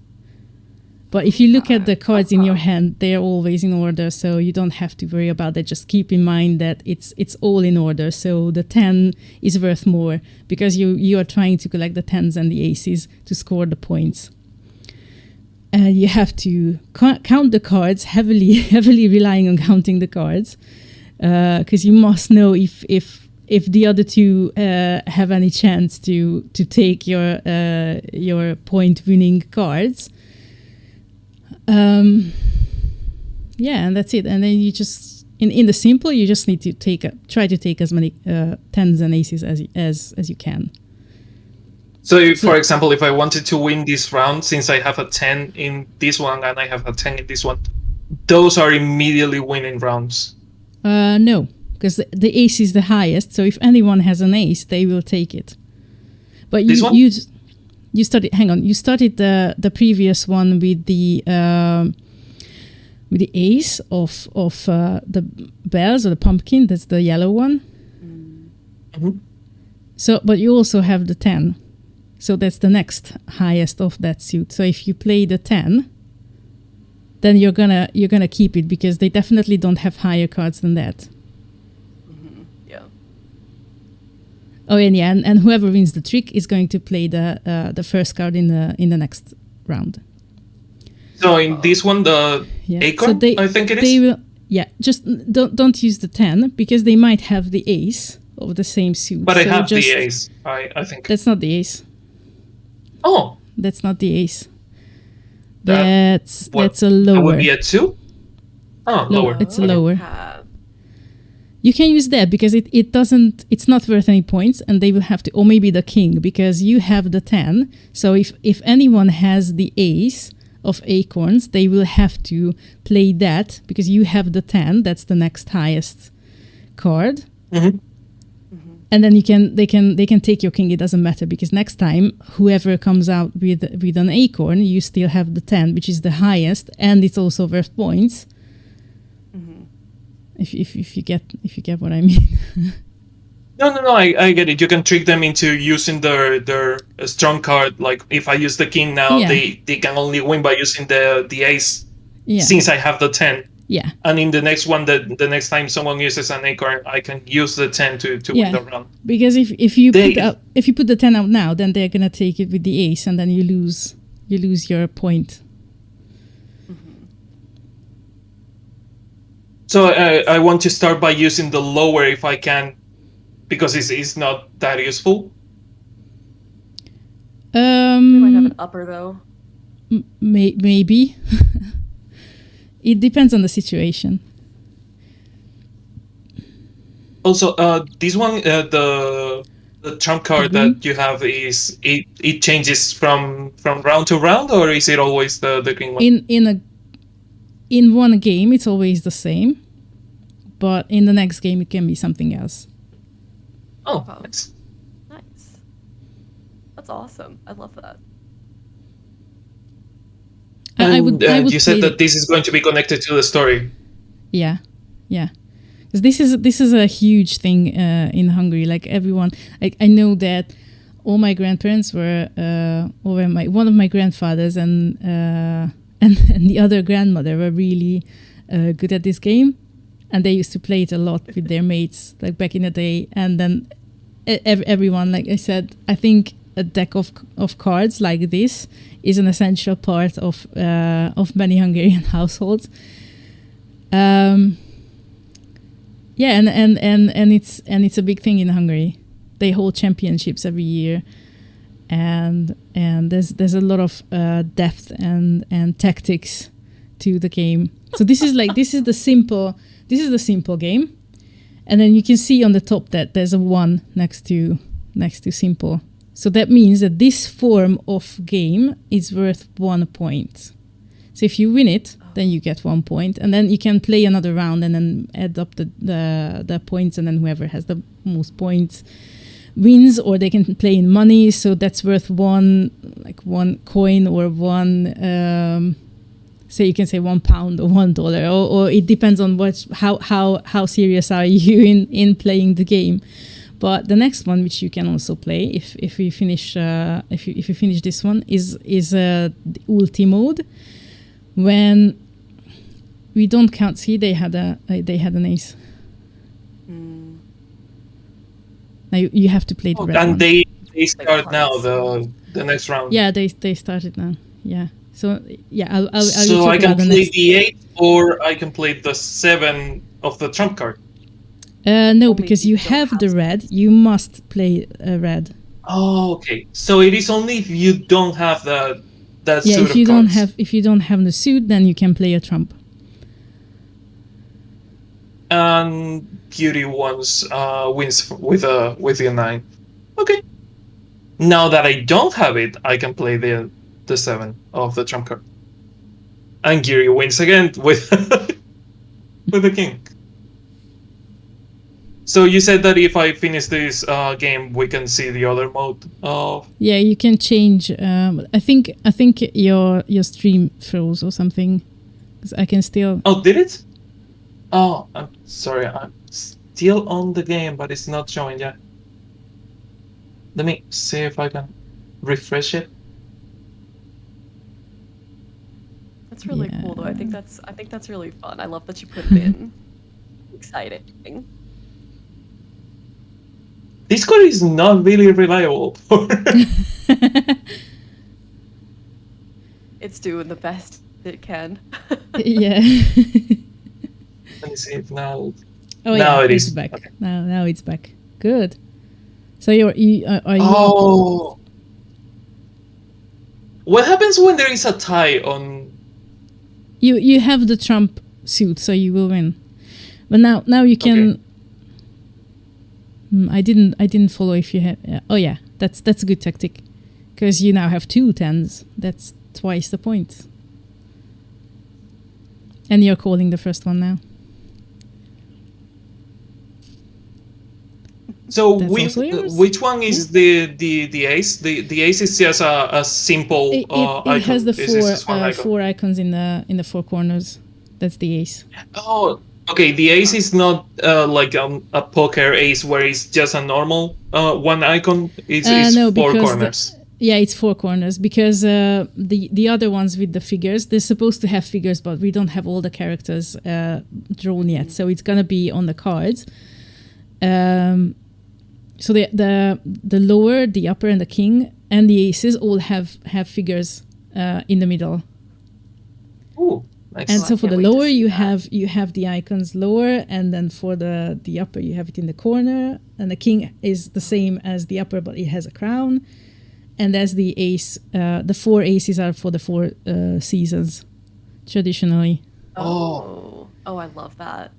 But if you look at the cards in your hand, they're always in order, so you don't have to worry about that. Just keep in mind that it's all in order. So the 10 is worth more because you are trying to collect the 10s and the aces to score the points. You have to count the cards, heavily relying on counting the cards, because you must know if the other 2 have any chance to take your point-winning cards. Yeah, and that's it. And then you just in the simple, you just need to try to take as many 10s and aces as you can. So, if, for example, if I wanted to win this round, since I have a 10 in this one and I have a 10 in this one, those are immediately winning rounds. No. Because the ace is the highest, so if anyone has an ace, they will take it. But you started. Hang on, you started the previous one with the ace of the bells or the pumpkin. That's the yellow one. Mm-hmm. So, but you also have the 10. So that's the next highest of that suit. So if you play the 10, then you're gonna keep it because they definitely don't have higher cards than that. Oh, and whoever wins the trick is going to play the first card in the next round. So in this one, the acorn, so I think it is. They will, just don't use the 10 because they might have the ace of the same suit. But I have the ace. I think that's not the ace. Oh, that's not the ace. That's a lower. That would be a 2. Oh, lower. It's a lower. You can use that because it's not worth any points, and they will have to, or maybe the king, because you have the 10. So if anyone has the ace of acorns, they will have to play that because you have the 10. That's the next highest card. Mm-hmm. And then they can take your king. It doesn't matter because next time whoever comes out with an acorn, you still have the 10, which is the highest, and it's also worth points. If you get what I mean. No, I get it. You can trick them into using their strong card. Like if I use the king now, they can only win by using the ace. Yeah. Since I have the 10. Yeah. And in the next one, the next time someone uses an acorn, I can use the 10 to win the round. Because if you put the 10 out now, then they're gonna take it with the ace, and then you lose your point. So I want to start by using the lower if I can, because it's not that useful. We might have an upper though. Maybe. It depends on the situation. Also, this one, the trump card green? that you have is it changes from round to round, or is it always the green one? In one game it's always the same, but in the next game it can be something else. Oh, Wow. nice. Nice. That's awesome. I love that. I would you said play that this is going to be connected to the story. Yeah. Because this is a huge thing in Hungary. Like everyone, I know that all my grandparents were, or one of my grandfathers and the other grandmother were really good at this game, and they used to play it a lot with their mates, like back in the day. And then everyone, like I said, I think a deck of cards like this is an essential part of many Hungarian households. Yeah, and it's a big thing in Hungary. They hold championships every year, and there's a lot of depth and tactics to the game. So this is the simple game, and then you can see on the top that there's a 1 next to simple. So that means that this form of game is worth 1 point. So if you win it, then you get 1 point, and then you can play another round and then add up the points, and then whoever has the most points wins. Or they can play in money, so that's worth 1 coin or 1. Say you can say £1 or $1, or it depends on how serious are you in playing the game. But the next one, which you can also play if you finish this one, is the ulti mode. When we don't count, see, they had an ace. Now you have to play the red And one. they start now the next round. Yeah, they started now. Yeah. So yeah, I'll so talk I can about the play next. the 8, or I can play the 7 of the trump card. No, Only because if you you don't have have the to. red. You must play red. Oh, okay. So it is only if you don't have that Yeah, suit if you of don't cards. have the suit, then you can play a trump. And beauty wins with the 9. Okay. Now that I don't have it, I can play the 7 of the trump card. And Giri wins again with with the king. So you said that if I finish this game, we can see the other mode of. Yeah, you can change. I think your stream froze or something. 'Cause I can still. Oh, did it? Oh, I'm sorry. I'm still on the game, but it's not showing yet. Let me see if I can refresh it. That's really cool though. I think Yeah. that's really fun. I love that you put it in. Exciting. Discord is not really reliable. It's doing the best it can. Yeah. Let me see if now. Oh Now yeah, it it's is. back. Okay. Now it's back. Good. So are you? Oh. What happens when there is a tie on? You have the trump suit, so you will win. But now you can. Okay. I didn't follow if you had. Oh yeah, that's a good tactic, because you now have 2 10s. That's twice the point. And you're calling the first one now. So That's also yours? which one is the ace? The ace is just a simple It icon. has the It's just one icon. 4 icons in the 4 corners. That's the ace. Oh, okay. The ace is not like a poker ace where it's just a normal 1 icon. It's No, 4 because corners. Yeah, it's 4 corners, because the other ones with the figures, they're supposed to have figures, but we don't have all the characters drawn yet, so it's gonna be on the cards. So the lower, the upper, and the king and the aces all have figures in the middle. Ooh, Nice. And Oh, I so for can't the wait to lower, see you have the icons lower, and then for the upper, you have it in the corner. And the king is the same as the upper, but it has a crown. And as the ace, the 4 aces are for the 4 seasons, traditionally. Oh, I love that.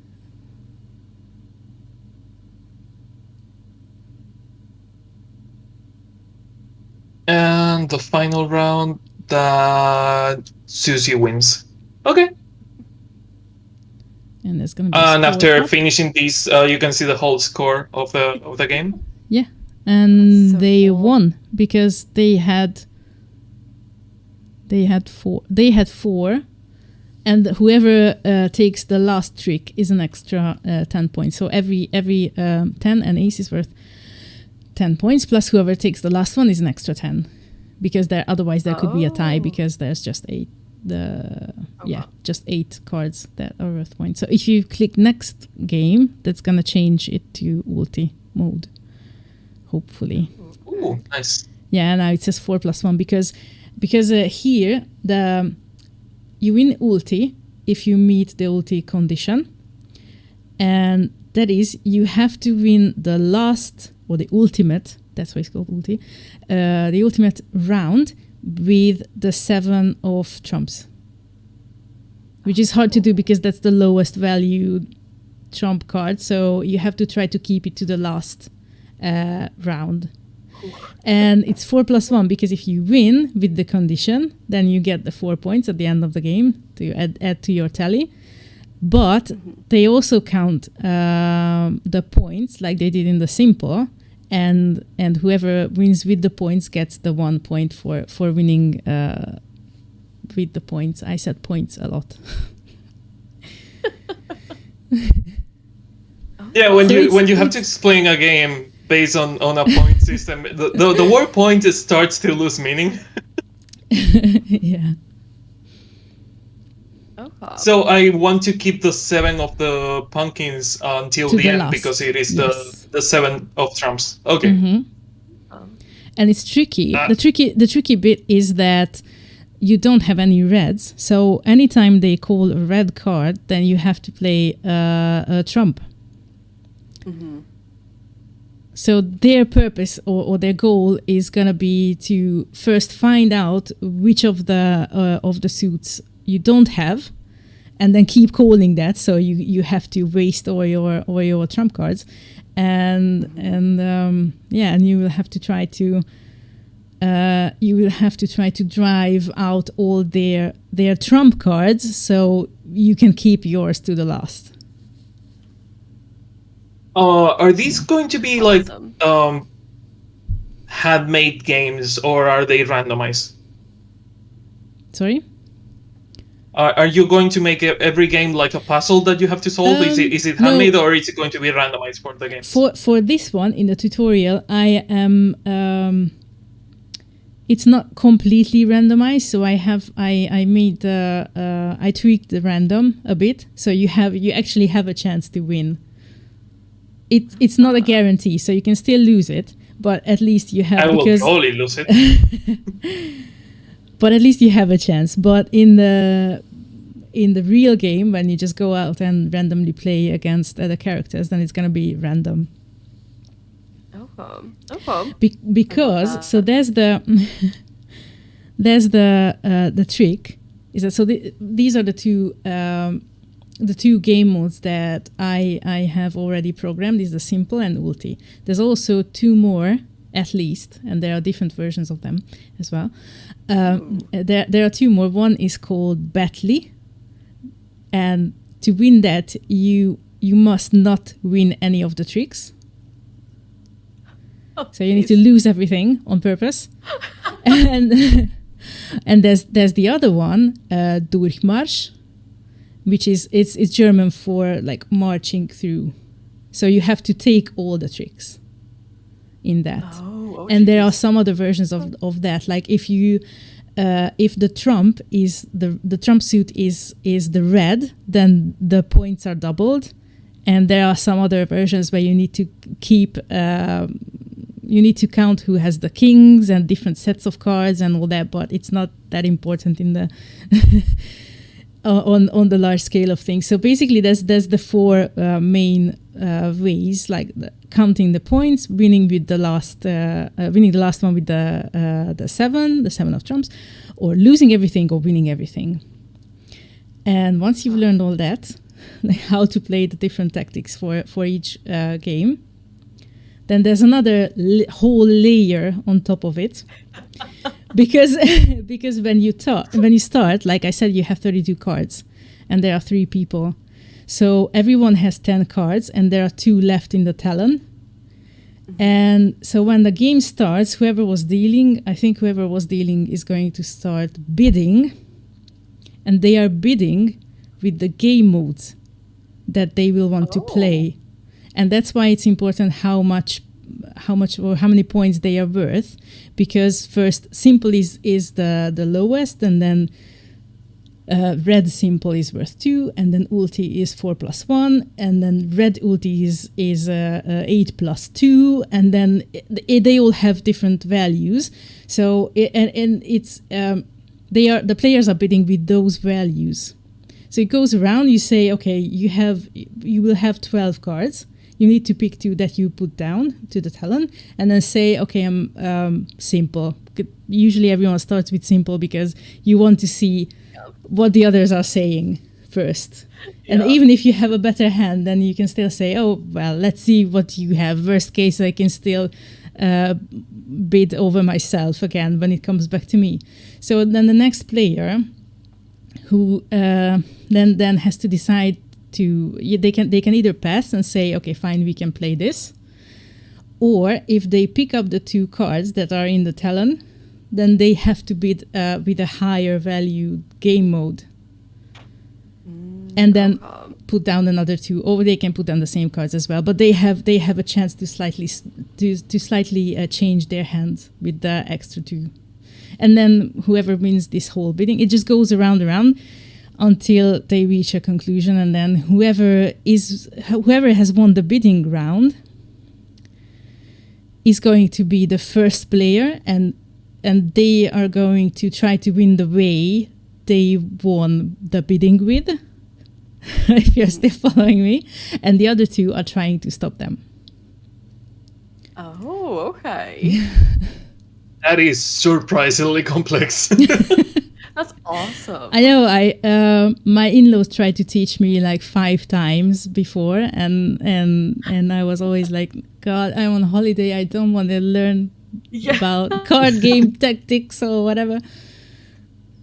And the final round, that Susie wins. Okay. And there's going to be And score after up. finishing this, you can see the whole score of the game. Yeah. And So they cool. won because they had 4, and whoever takes the last trick is an extra 10 points. So every 10, and ace is worth 10 points, plus whoever takes the last one is an extra 10, because otherwise there could be a tie, Oh. because there's just 8 wow. just 8 cards that are worth points. So if you click next game, that's gonna change it to ulti mode, hopefully. Ooh, nice. Yeah, now it says 4+1 because here you win ulti if you meet the ulti condition, and that is you have to win the last, or the ultimate, that's why it's called ulti, the ultimate round with the 7 of trumps, which is hard to do because that's the lowest value trump card. So you have to try to keep it to the last round. And it's 4+1 because if you win with the condition, then you get the 4 points at the end of the game to add to your tally. But they also count the points like they did in the simple, and whoever wins with the points gets the 1 point for winning with the points. I said points a lot. Yeah, when So you have to explain a game based on a point system, the word point starts to lose meaning. Yeah. Okay. So I want to keep the 7 of the pumpkins until To the the end last. because it is Yes. the 7 of trumps. Okay. Mhm. And it's tricky. Ah. The tricky bit is that you don't have any reds. So anytime they call a red card, then you have to play a trump. So their purpose or their goal is gonna be to first find out which of the suits you don't have, and then keep calling that. So you have to waste all your trump cards, and you will have to try to drive out all their trump cards so you can keep yours to the last. Are these going to be like Awesome. handmade games, or are they randomized? Sorry? Are you going to make every game like a puzzle that you have to solve? Is it no. handmade, or is it going to be randomized for the games? For this one in the tutorial, I am. It's not completely randomized, so I made I tweaked the random a bit, so you actually have a chance to win. It's not a guarantee, so you can still lose it, but at least you have. I will probably lose it. But at least you have a chance. But in the real game, when you just go out and randomly play against other characters, then it's gonna be random. Okay. Because so there's the trick is that these are the two game modes that I have already programmed. Is the simple and ulti. There's also 2 more at least, and there are different versions of them as well. There are 2 more. One is called Batley, and to win that you must not win any of the tricks. So you need to lose everything on purpose. and there's the other one, Durchmarsch, which is it's German for like marching through. So you have to take all the tricks in that. Oh, and there are some other versions of that. Like if the trump is the trump suit is the red, then the points are doubled. And there are some other versions where you need to keep you need to count who has the kings and different sets of cards and all that, but it's not that important in the on the large scale of things. So basically, there's the four main ways, like counting the points, winning with the last one with the seven of trumps, or losing everything or winning everything. And once you've learned all that, like how to play the different tactics for each game, then there's another whole layer on top of it. because when you start, like I said, you have 32 cards and there are 3 people. So everyone has 10 cards and there are 2 left in the talon. And so when the game starts, whoever was dealing is going to start bidding, and they are bidding with the game modes that they will want to play. And that's why it's important how much or how many points they are worth, because first simple is the lowest, and then red simple is worth 2, and then ulti is 4+1, and then red ulti is 8+2, and then they all have different values. So it's the players are bidding with those values. So it goes around. You say, okay, you will have 12 cards. You need to pick 2 that you put down to the talon, and then say, okay, I'm simple. Usually everyone starts with simple because you want to see what the others are saying first. And even if you have a better hand, then you can still say, oh, well, let's see what you have. Worst case, I can still bid over myself again when it comes back to me. So then the next player who then has to decide they can either pass and say, okay, fine, we can play this. Or if they pick up the 2 cards that are in the talon, then they have to bid with a higher value game mode. And then put down another 2, or they can put down the same cards as well. But they have a chance to slightly change their hand with the extra 2. And then whoever wins this whole bidding, it just goes around until they reach a conclusion, and then whoever has won the bidding round is going to be the first player, and they are going to try to win the way they won the bidding with, if you're still following me, and the other 2 are trying to stop them. Oh, okay. That is surprisingly complex. That's awesome. I know. My in-laws tried to teach me like 5 times before, and I was always like, God, I'm on holiday. I don't want to learn about card game tactics or whatever.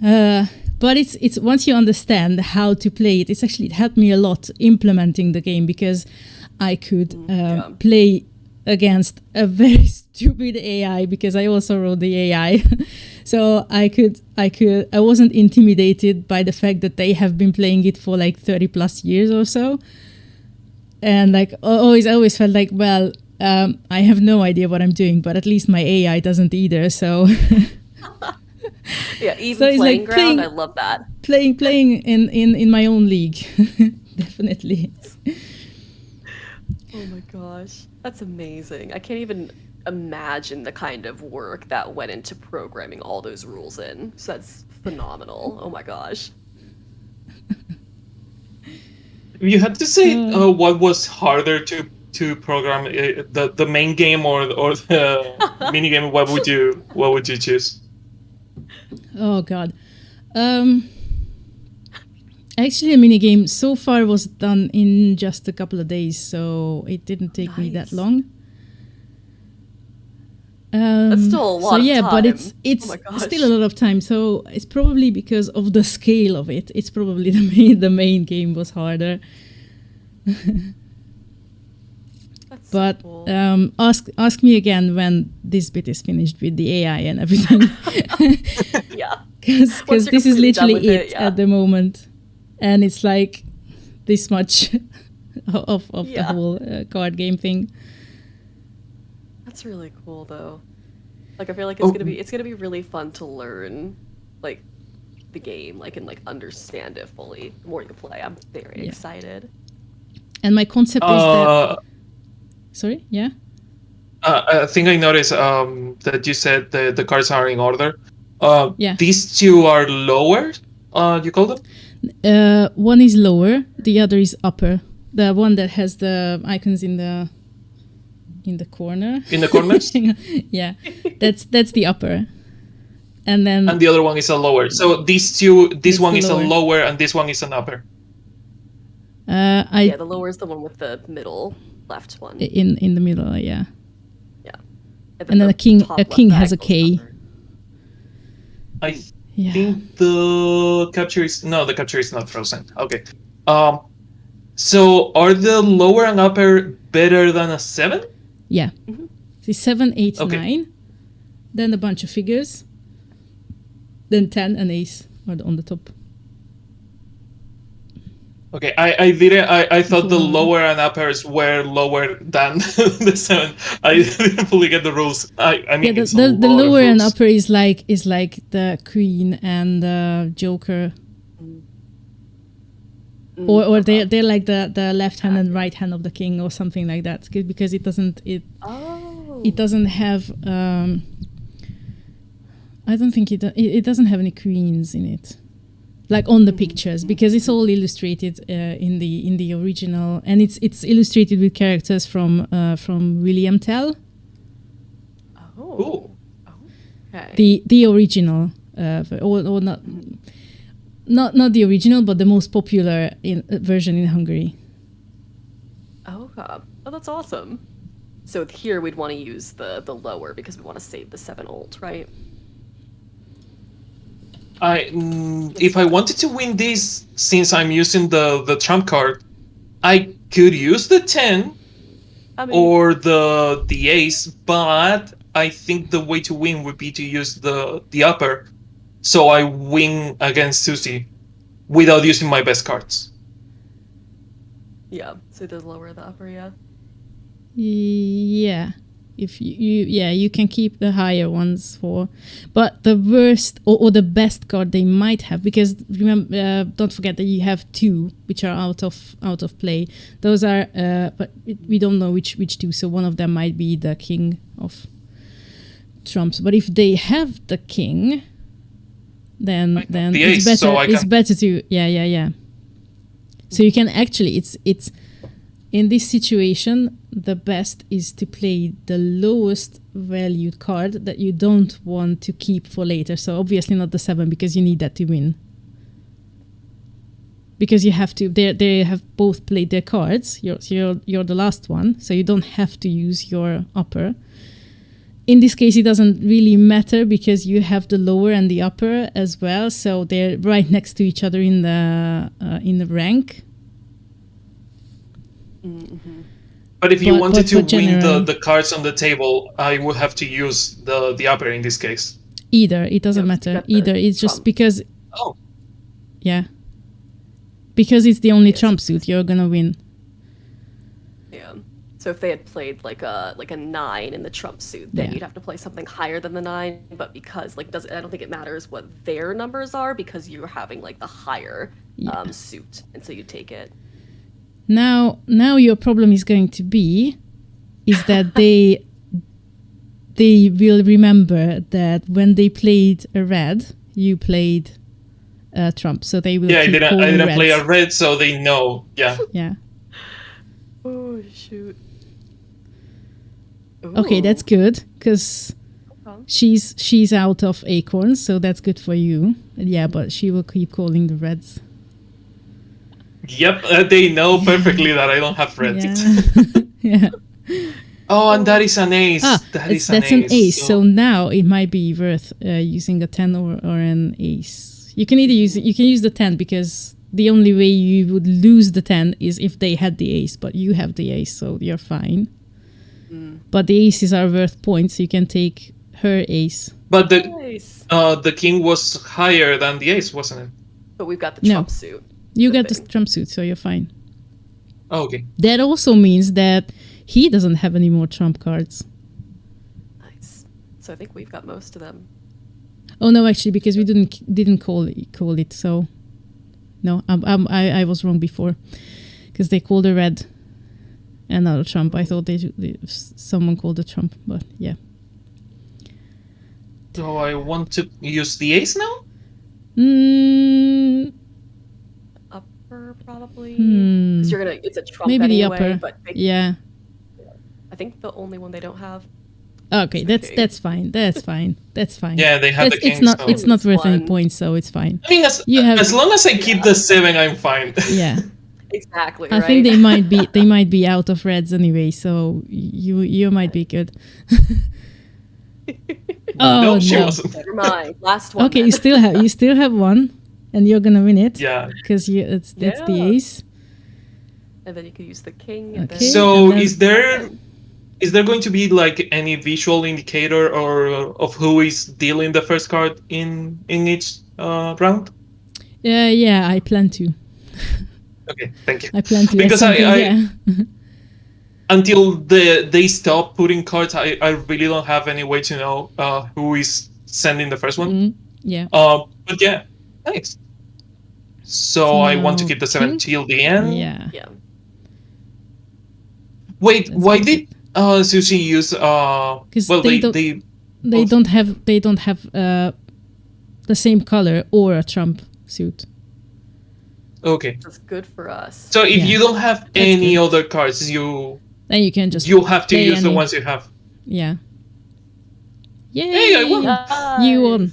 But it's once you understand how to play it, it helped me a lot implementing the game, because I could play against a very stupid AI, because I also wrote the AI. So I wasn't intimidated by the fact that they have been playing it for like 30 plus years or so. And like I always felt like, well, I have no idea what I'm doing, but at least my AI doesn't either. So yeah, even so playing like ground, I love that. Playing in my own league. Definitely. Oh my gosh, that's amazing. I can't even imagine the kind of work that went into programming all those rules in. So that's phenomenal. Oh my gosh. You had to say what was harder to program, the main game or the mini game. What would you choose? Oh God. Actually, a mini game so far was done in just a couple of days, so it didn't take me that long. That's still a lot of time. But it's still a lot of time. So it's probably because of the scale of it. It's probably the main game was harder. But so cool. Ask me again when this bit is finished with the AI and everything. Yeah. Because this is literally it at the moment. And it's like this much of the whole card game thing. That's really cool, though. Like, I feel like it's gonna be really fun to learn, like, the game, like, and like understand it fully. The more you play, I'm very excited. And my concept is that. Sorry, yeah. I think I noticed that you said the cards are in order. Yeah. These 2 are lower. You call them? One is lower, the other is upper. The one that has the icons in the corner. In the corners? Yeah, that's the upper. And then And the other one is a lower. So these two, this one is lower. a lower and this one is an upper. Yeah, the lower is the one with the middle left one. in the middle, yeah. Yeah. And then a king has a K. I Yeah. think the capture is not frozen. Okay. So are the lower and upper better than a 7? Yeah. See, 7, 8, Okay. 9. Then a bunch of figures. Then 10 and ace are on the top. Okay, I thought the Lower. lower and uppers were lower than the 7. I didn't fully get the rules. I mean, Yeah, it's the a lot of lower and rules. upper is like the queen and the joker. Or they're like the left hand and right hand of the king or something like that, because it doesn't have I don't think it doesn't have any queens in it, like on the pictures, because it's all illustrated in the original, and it's illustrated with characters from William Tell. Ooh. Okay. The original or not the original, but the most popular version in Hungary. Oh, God. Oh, that's awesome. So here we'd want to use the lower because we want to save the 7 ult, right? If I wanted to win this, since I'm using the trump card, I could use the 10 I mean, or the ace, but I think the way to win would be to use the upper, so I win against Susie without using my best cards. yeah. So the lower, the upper, yeah. Yeah, if you can keep the higher ones for, but the worst or the best card they might have, because remember, don't forget that you have 2 which are out of play. Those are but we don't know which 2, so one of them might be the king of trumps. But if they have the king, then the it's ace, better. so It's better to yeah. So you can actually it's in this situation, the best is to play the lowest valued card that you don't want to keep for later. So obviously not the 7, because you need that to win. Because you have to, they have both played their cards. You're the last one, so you don't have to use your upper. In this case, it doesn't really matter because you have the lower and the upper as well, so they're right next to each other in the rank. Mm-hmm. But if you wanted to win generally, the cards on the table, I would have to use the upper in this case. Either, it doesn't Yeah, matter. get the Either, it's just trump. because, Oh, yeah. Because it's the only Yes. trump suit, you're gonna win. Yeah. So if they had played like a 9 in the trump suit, then Yeah. you'd have to play something higher than the 9. But because I don't think it matters what their numbers are, because you're having like the higher Yeah. suit, and so you take it. Now your problem is going to be is that they will remember that when they played a red, you played trump, so they will yeah, I keep didn't calling play a reds. red, so they know. Yeah. Yeah. Oh shoot. Okay, that's good, because she's out of acorns, so that's good for you. Yeah, but she will keep calling the reds. Yep, they know perfectly that I don't have reds. Yeah. Oh, and that is an ace. That's an ace. So now it might be worth using a 10 or an ace. You can either use the 10, because the only way you would lose the 10 is if they had the ace, but you have the ace, so you're fine. But the aces are worth points, so you can take her ace. But Nice. the king was higher than the ace, wasn't it? But we've got the No. trump suit. You The got the thing. trump suit, so you're fine. Oh, okay. That also means that he doesn't have any more trump cards. Nice. So I think we've got most of them. Oh no, actually, because we didn't call it. So no, I was wrong before, because they called a red and not a trump. I thought someone called a trump, but yeah. So I want to use the ace now? upper probably. Hmm. Because it's a trump Maybe the anyway, upper. but Yeah. I think the only one they don't have. Okay, It's the king. that's fine. That's fine. That's fine. Yeah, they have the It's king, not so- it's not worth any One. points, so it's fine. I mean, You have- as long as I keep the 7, I'm fine. Yeah. Exactly. I right? think they might be out of reds anyway, so you might be good. Oh no, she no. wasn't. Never mind. Last one. Okay, then. you still have one, and you're gonna win it. Yeah. Because it's the Yeah. ace. And then you could use the king. And Okay. then So and then- is there going to be like any visual indicator or of who is dealing the first card in each round? Yeah, I plan to. Okay, thank you. I plan to. Because at some point, I- yeah. Until they stop putting cards, I really don't have any way to know who is sending the first one. Yeah. But yeah, nice. So I want to now keep the 7 king? till the end. Yeah. yeah. Let's Wait, why keep did Sushi use well they they They both- don't have the same color or a trump suit. okay. That's good for us. So if Yeah. you don't have any good. other cards, you'll Then you can just have to play use the any- ones you have. Yeah. Yay! Hey, I won. You won.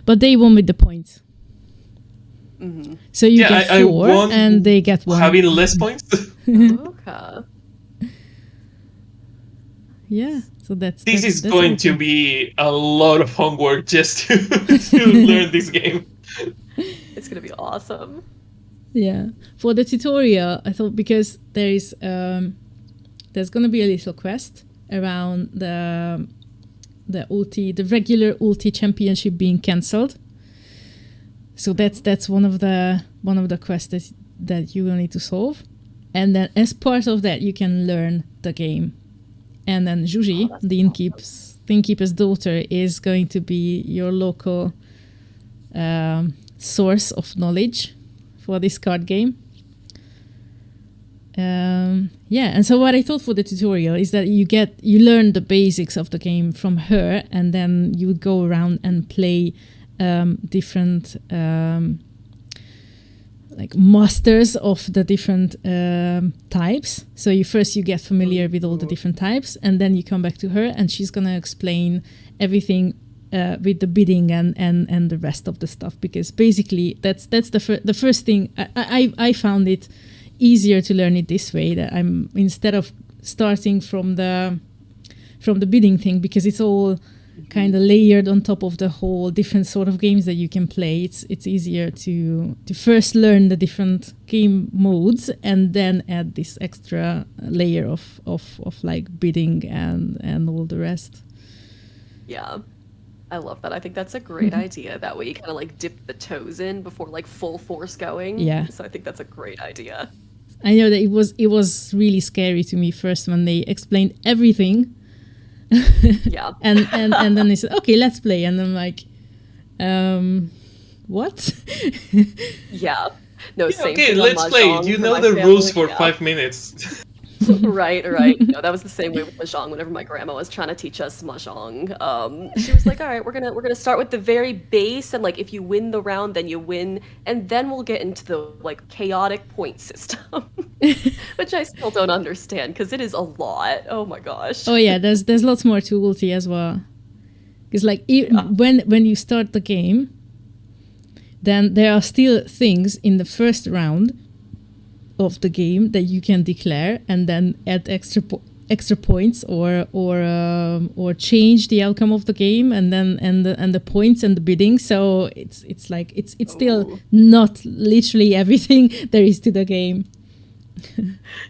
But they won with the points. Mm-hmm. So you Yeah, get I 4 won and they get 1. Having less points. Okay. Yeah. So that's This that's, is that's going okay. to be a lot of homework just to learn this game. It's gonna be awesome. Yeah. For the tutorial, I thought because there's gonna be a little quest around the regular ulti championship being cancelled. So that's one of the quests that you will need to solve, and then as part of that you can learn the game, and then Juji, the innkeeper's daughter, is going to be your local source of knowledge for this card game. And so what I thought for the tutorial is that you learn the basics of the game from her, and then you would go around and play different like masters of the different types. So you get familiar with all the different types, and then you come back to her, and she's gonna explain everything with the bidding and the rest of the stuff. Because basically that's the first thing. I found it easier to learn it this way, that I'm instead of starting from the bidding thing, because it's all kind of layered on top of the whole different sort of games that you can play. It's easier to first learn the different game modes and then add this extra layer of like bidding and all the rest. Yeah. I love that. I think that's a great idea. That way you kind of like dip the toes in before like full force going. Yeah. So I think that's a great idea. I know that it was really scary to me first when they explained everything. Yeah. and then they said, okay, let's play, and I'm like, what? Yeah. No, Yeah, same okay, thing on let's play. Mahjong You for know my the rules family, for yeah. 5 minutes. Right. No, that was the same way with Mahjong. Whenever my grandma was trying to teach us Mahjong, she was like, "All right, we're gonna start with the very base, and like if you win the round, then you win, and then we'll get into the like chaotic point system," which I still don't understand because it is a lot. Oh my gosh. Oh yeah, there's lots more to ulti as well. Because like when you start the game, then there are still things in the first round of the game that you can declare and then add extra points or change the outcome of the game and the points and the bidding. So it's still not literally everything there is to the game.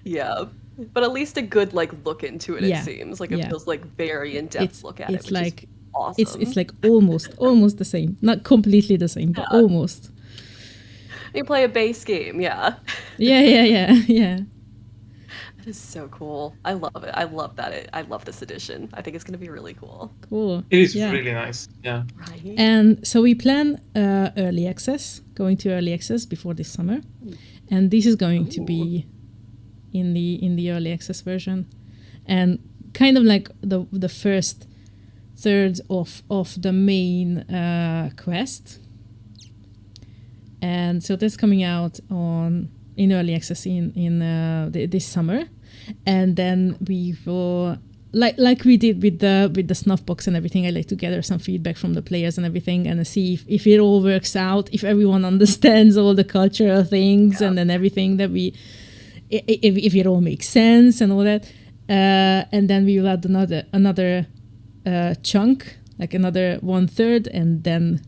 Yeah. But at least a good like look into it. Yeah. It seems like it Yeah. feels like very in depth It's look at it. it's Which like is awesome. it's like almost the same, not completely the same, but Yeah. almost. You play a base game, yeah. Yeah. That is so cool. I love it. I love that. I love this edition. I think it's going to be really cool. Cool. It is Yeah. really nice. Yeah. Right? And so we plan early access, going to early access before this summer, and this is going to be in the early access version, and kind of like the first third of the main quest. And so that's coming out on in early access in this summer, and then we will like we did with the snuff box and everything. I like to gather some feedback from the players and everything, and see if it all works out, if everyone understands all the cultural things, and then everything that we if it all makes sense and all that, and then we will add another chunk, like another 1/3, and then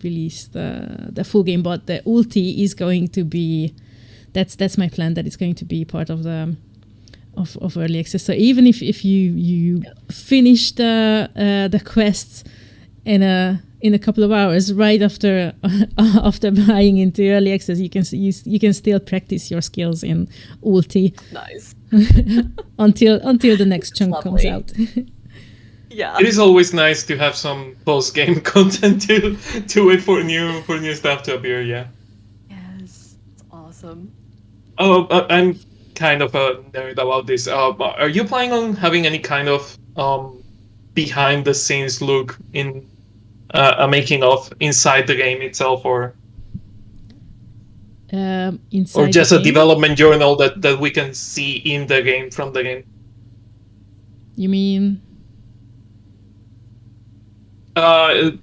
release the full game. But the ulti is going to be that's my plan, that it's going to be part of the of early access. So even if you finish the quests in a couple of hours right after after buying into early access, you can still practice your skills in ulti. Nice. until the next chunk comes out. Yeah. It is always nice to have some post-game content to wait for new stuff to appear. Yeah. Yes, it's awesome. Oh, I'm kind of a nerd about this. Are you planning on having any kind of behind-the-scenes look in a making of inside the game itself, or just a development journal that we can see in the game from the game? You mean? I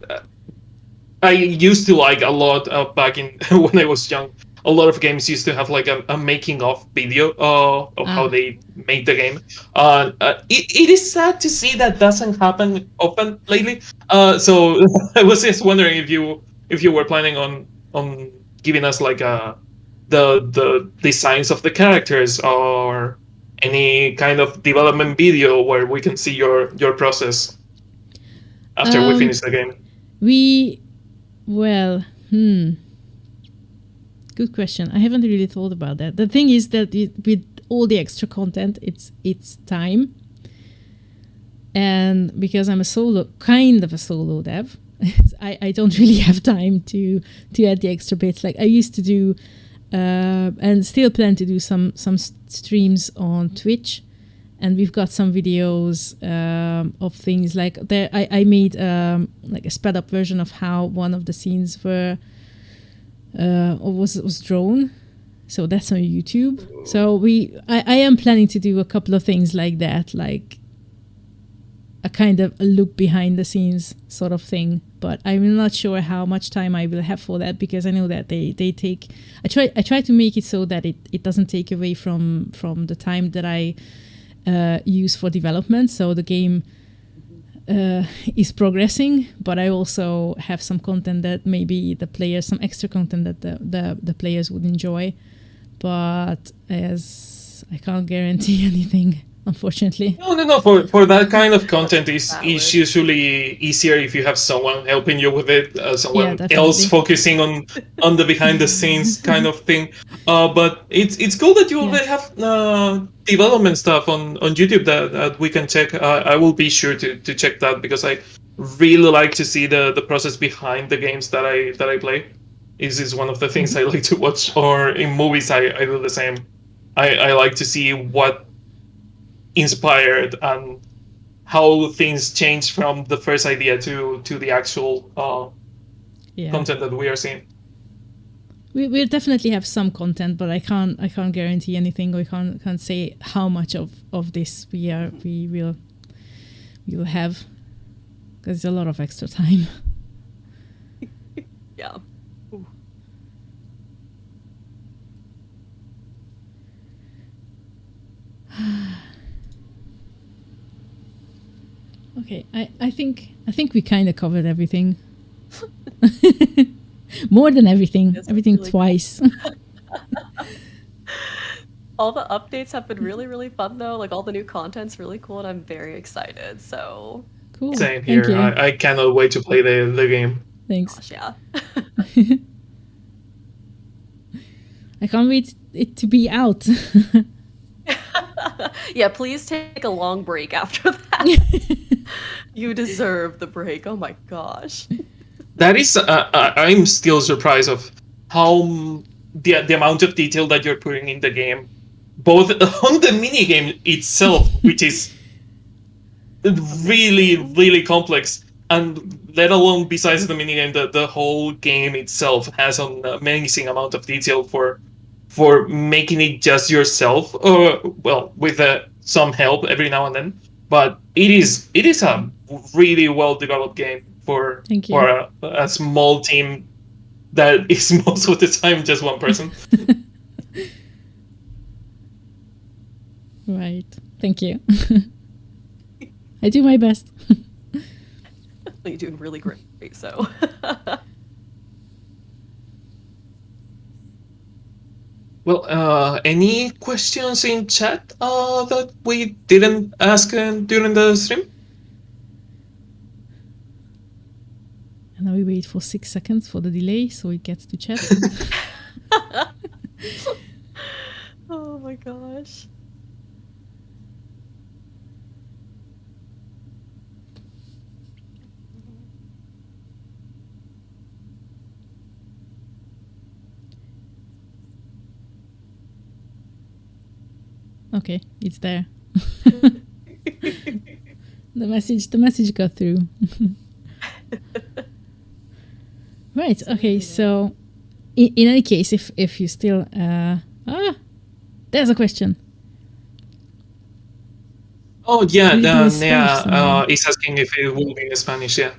used to like a lot back in when I was young. A lot of games used to have like a making of video of how they made the game. It is sad to see that doesn't happen often lately. So I was just wondering if you were planning on giving us like the designs of the characters, or any kind of development video where we can see your process after we finish the game. Good question. I haven't really thought about that. The thing is that with all the extra content, it's time. And because I'm kind of a solo dev, I don't really have time to add the extra bits. Like I used to do, and still plan to do some streams on Twitch. And we've got some videos of things like there. I made like a sped up version of how one of the scenes were was drawn. So that's on YouTube. So I am planning to do a couple of things like that, like a kind of a look behind the scenes sort of thing. But I'm not sure how much time I will have for that, because I know that they take. I try to make it so that it doesn't take away from the time that I use for development, so the game is progressing, but I also have some content that maybe some extra content that the players would enjoy, but as I can't guarantee anything, unfortunately. No. For that kind of content, it's usually easier if you have someone helping you with it, someone else focusing on the behind the scenes kind of thing. But it's cool that you already have development stuff on YouTube that we can check. I will be sure to check that, because I really like to see the process behind the games that I play. Is one of the things I like to watch, or in movies I do the same. I like to see what inspired and how things change from the first idea to the actual content that we are seeing. We'll definitely have some content, but I can't guarantee anything, or can't say how much of this we will have, because it's a lot of extra time. Yeah. Ooh. Okay, I think we kind of covered everything. More than everything. Yes, everything really twice. All the updates have been really, really fun, though. Like, all the new content's really cool, and I'm very excited. So Cool. Same here. Thank you. I cannot wait to play the game. Thanks. gosh, yeah. I can't wait it to be out. Yeah, please take a long break after that. You deserve the break. Oh my gosh. That is, I'm still surprised of how the amount of detail that you're putting in the game, both on the mini game itself, which is really, really complex, and let alone besides the mini game, the whole game itself has an amazing amount of detail for for making it just yourself, or well, with some help every now and then. But it is a really well developed game for Thank you. for a small team that is most of the time just one person. Right. Thank you. I do my best. You're doing really great, so. Well, any questions in chat that we didn't ask during the stream? And now we wait for 6 seconds for the delay so it gets to chat. Oh my gosh. Okay, it's there. The message got through. Right. Okay. So, in any case, if you still there's a question. Oh yeah, Will it be in Spanish Nea someday? is asking if it will be in Spanish. Yeah.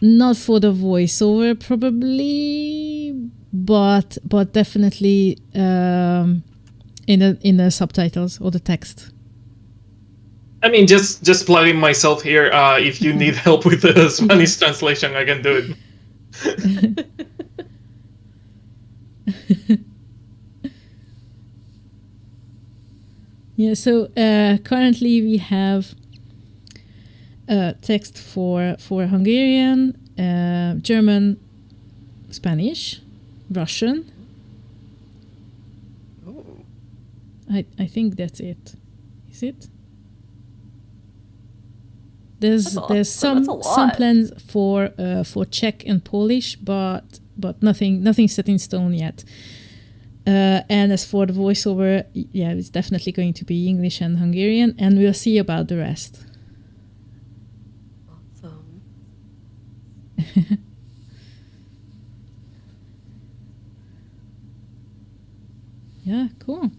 Not for the voiceover probably, but definitely in the subtitles or the text. I mean, just plugging myself here. If you need help with the Spanish translation, I can do it. Yeah. So currently we have text for Hungarian, German, Spanish, Russian. Ooh. I think that's it. Is it? There's some lot. plans for Czech and Polish, but nothing set in stone yet. And as for the voiceover, yeah, it's definitely going to be English and Hungarian, and we'll see about the rest. Awesome. Yeah, cool.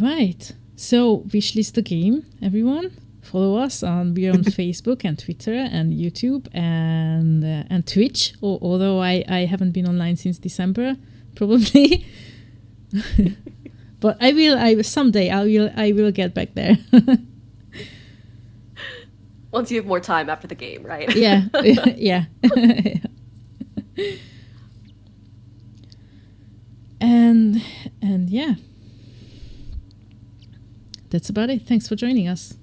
Right. So wishlist the game, everyone. Follow us we're on Facebook and Twitter and YouTube and Twitch. Although I haven't been online since December, probably. But I will someday I will get back there. Once you have more time after the game, right? Yeah. Yeah. And yeah. That's about it. Thanks for joining us.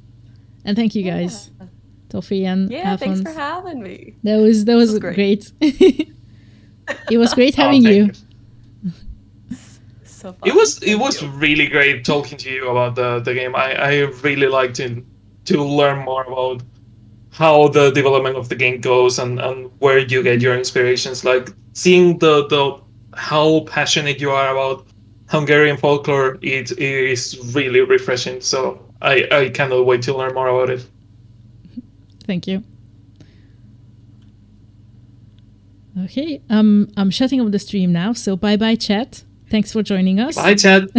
And thank you guys. Yeah. Tofi and Yeah, Alphonse. thanks for having me. That was great. It was great having thank you. So fun. It was Thank you. really great talking to you about the game. I really liked to learn more about how the development of the game goes and where you get your inspirations. Like seeing the how passionate you are about Hungarian folklore, it is really refreshing. So I cannot wait to learn more about it. Thank you. Okay, I'm shutting off the stream now. So bye chat. Thanks for joining us. Bye, chat.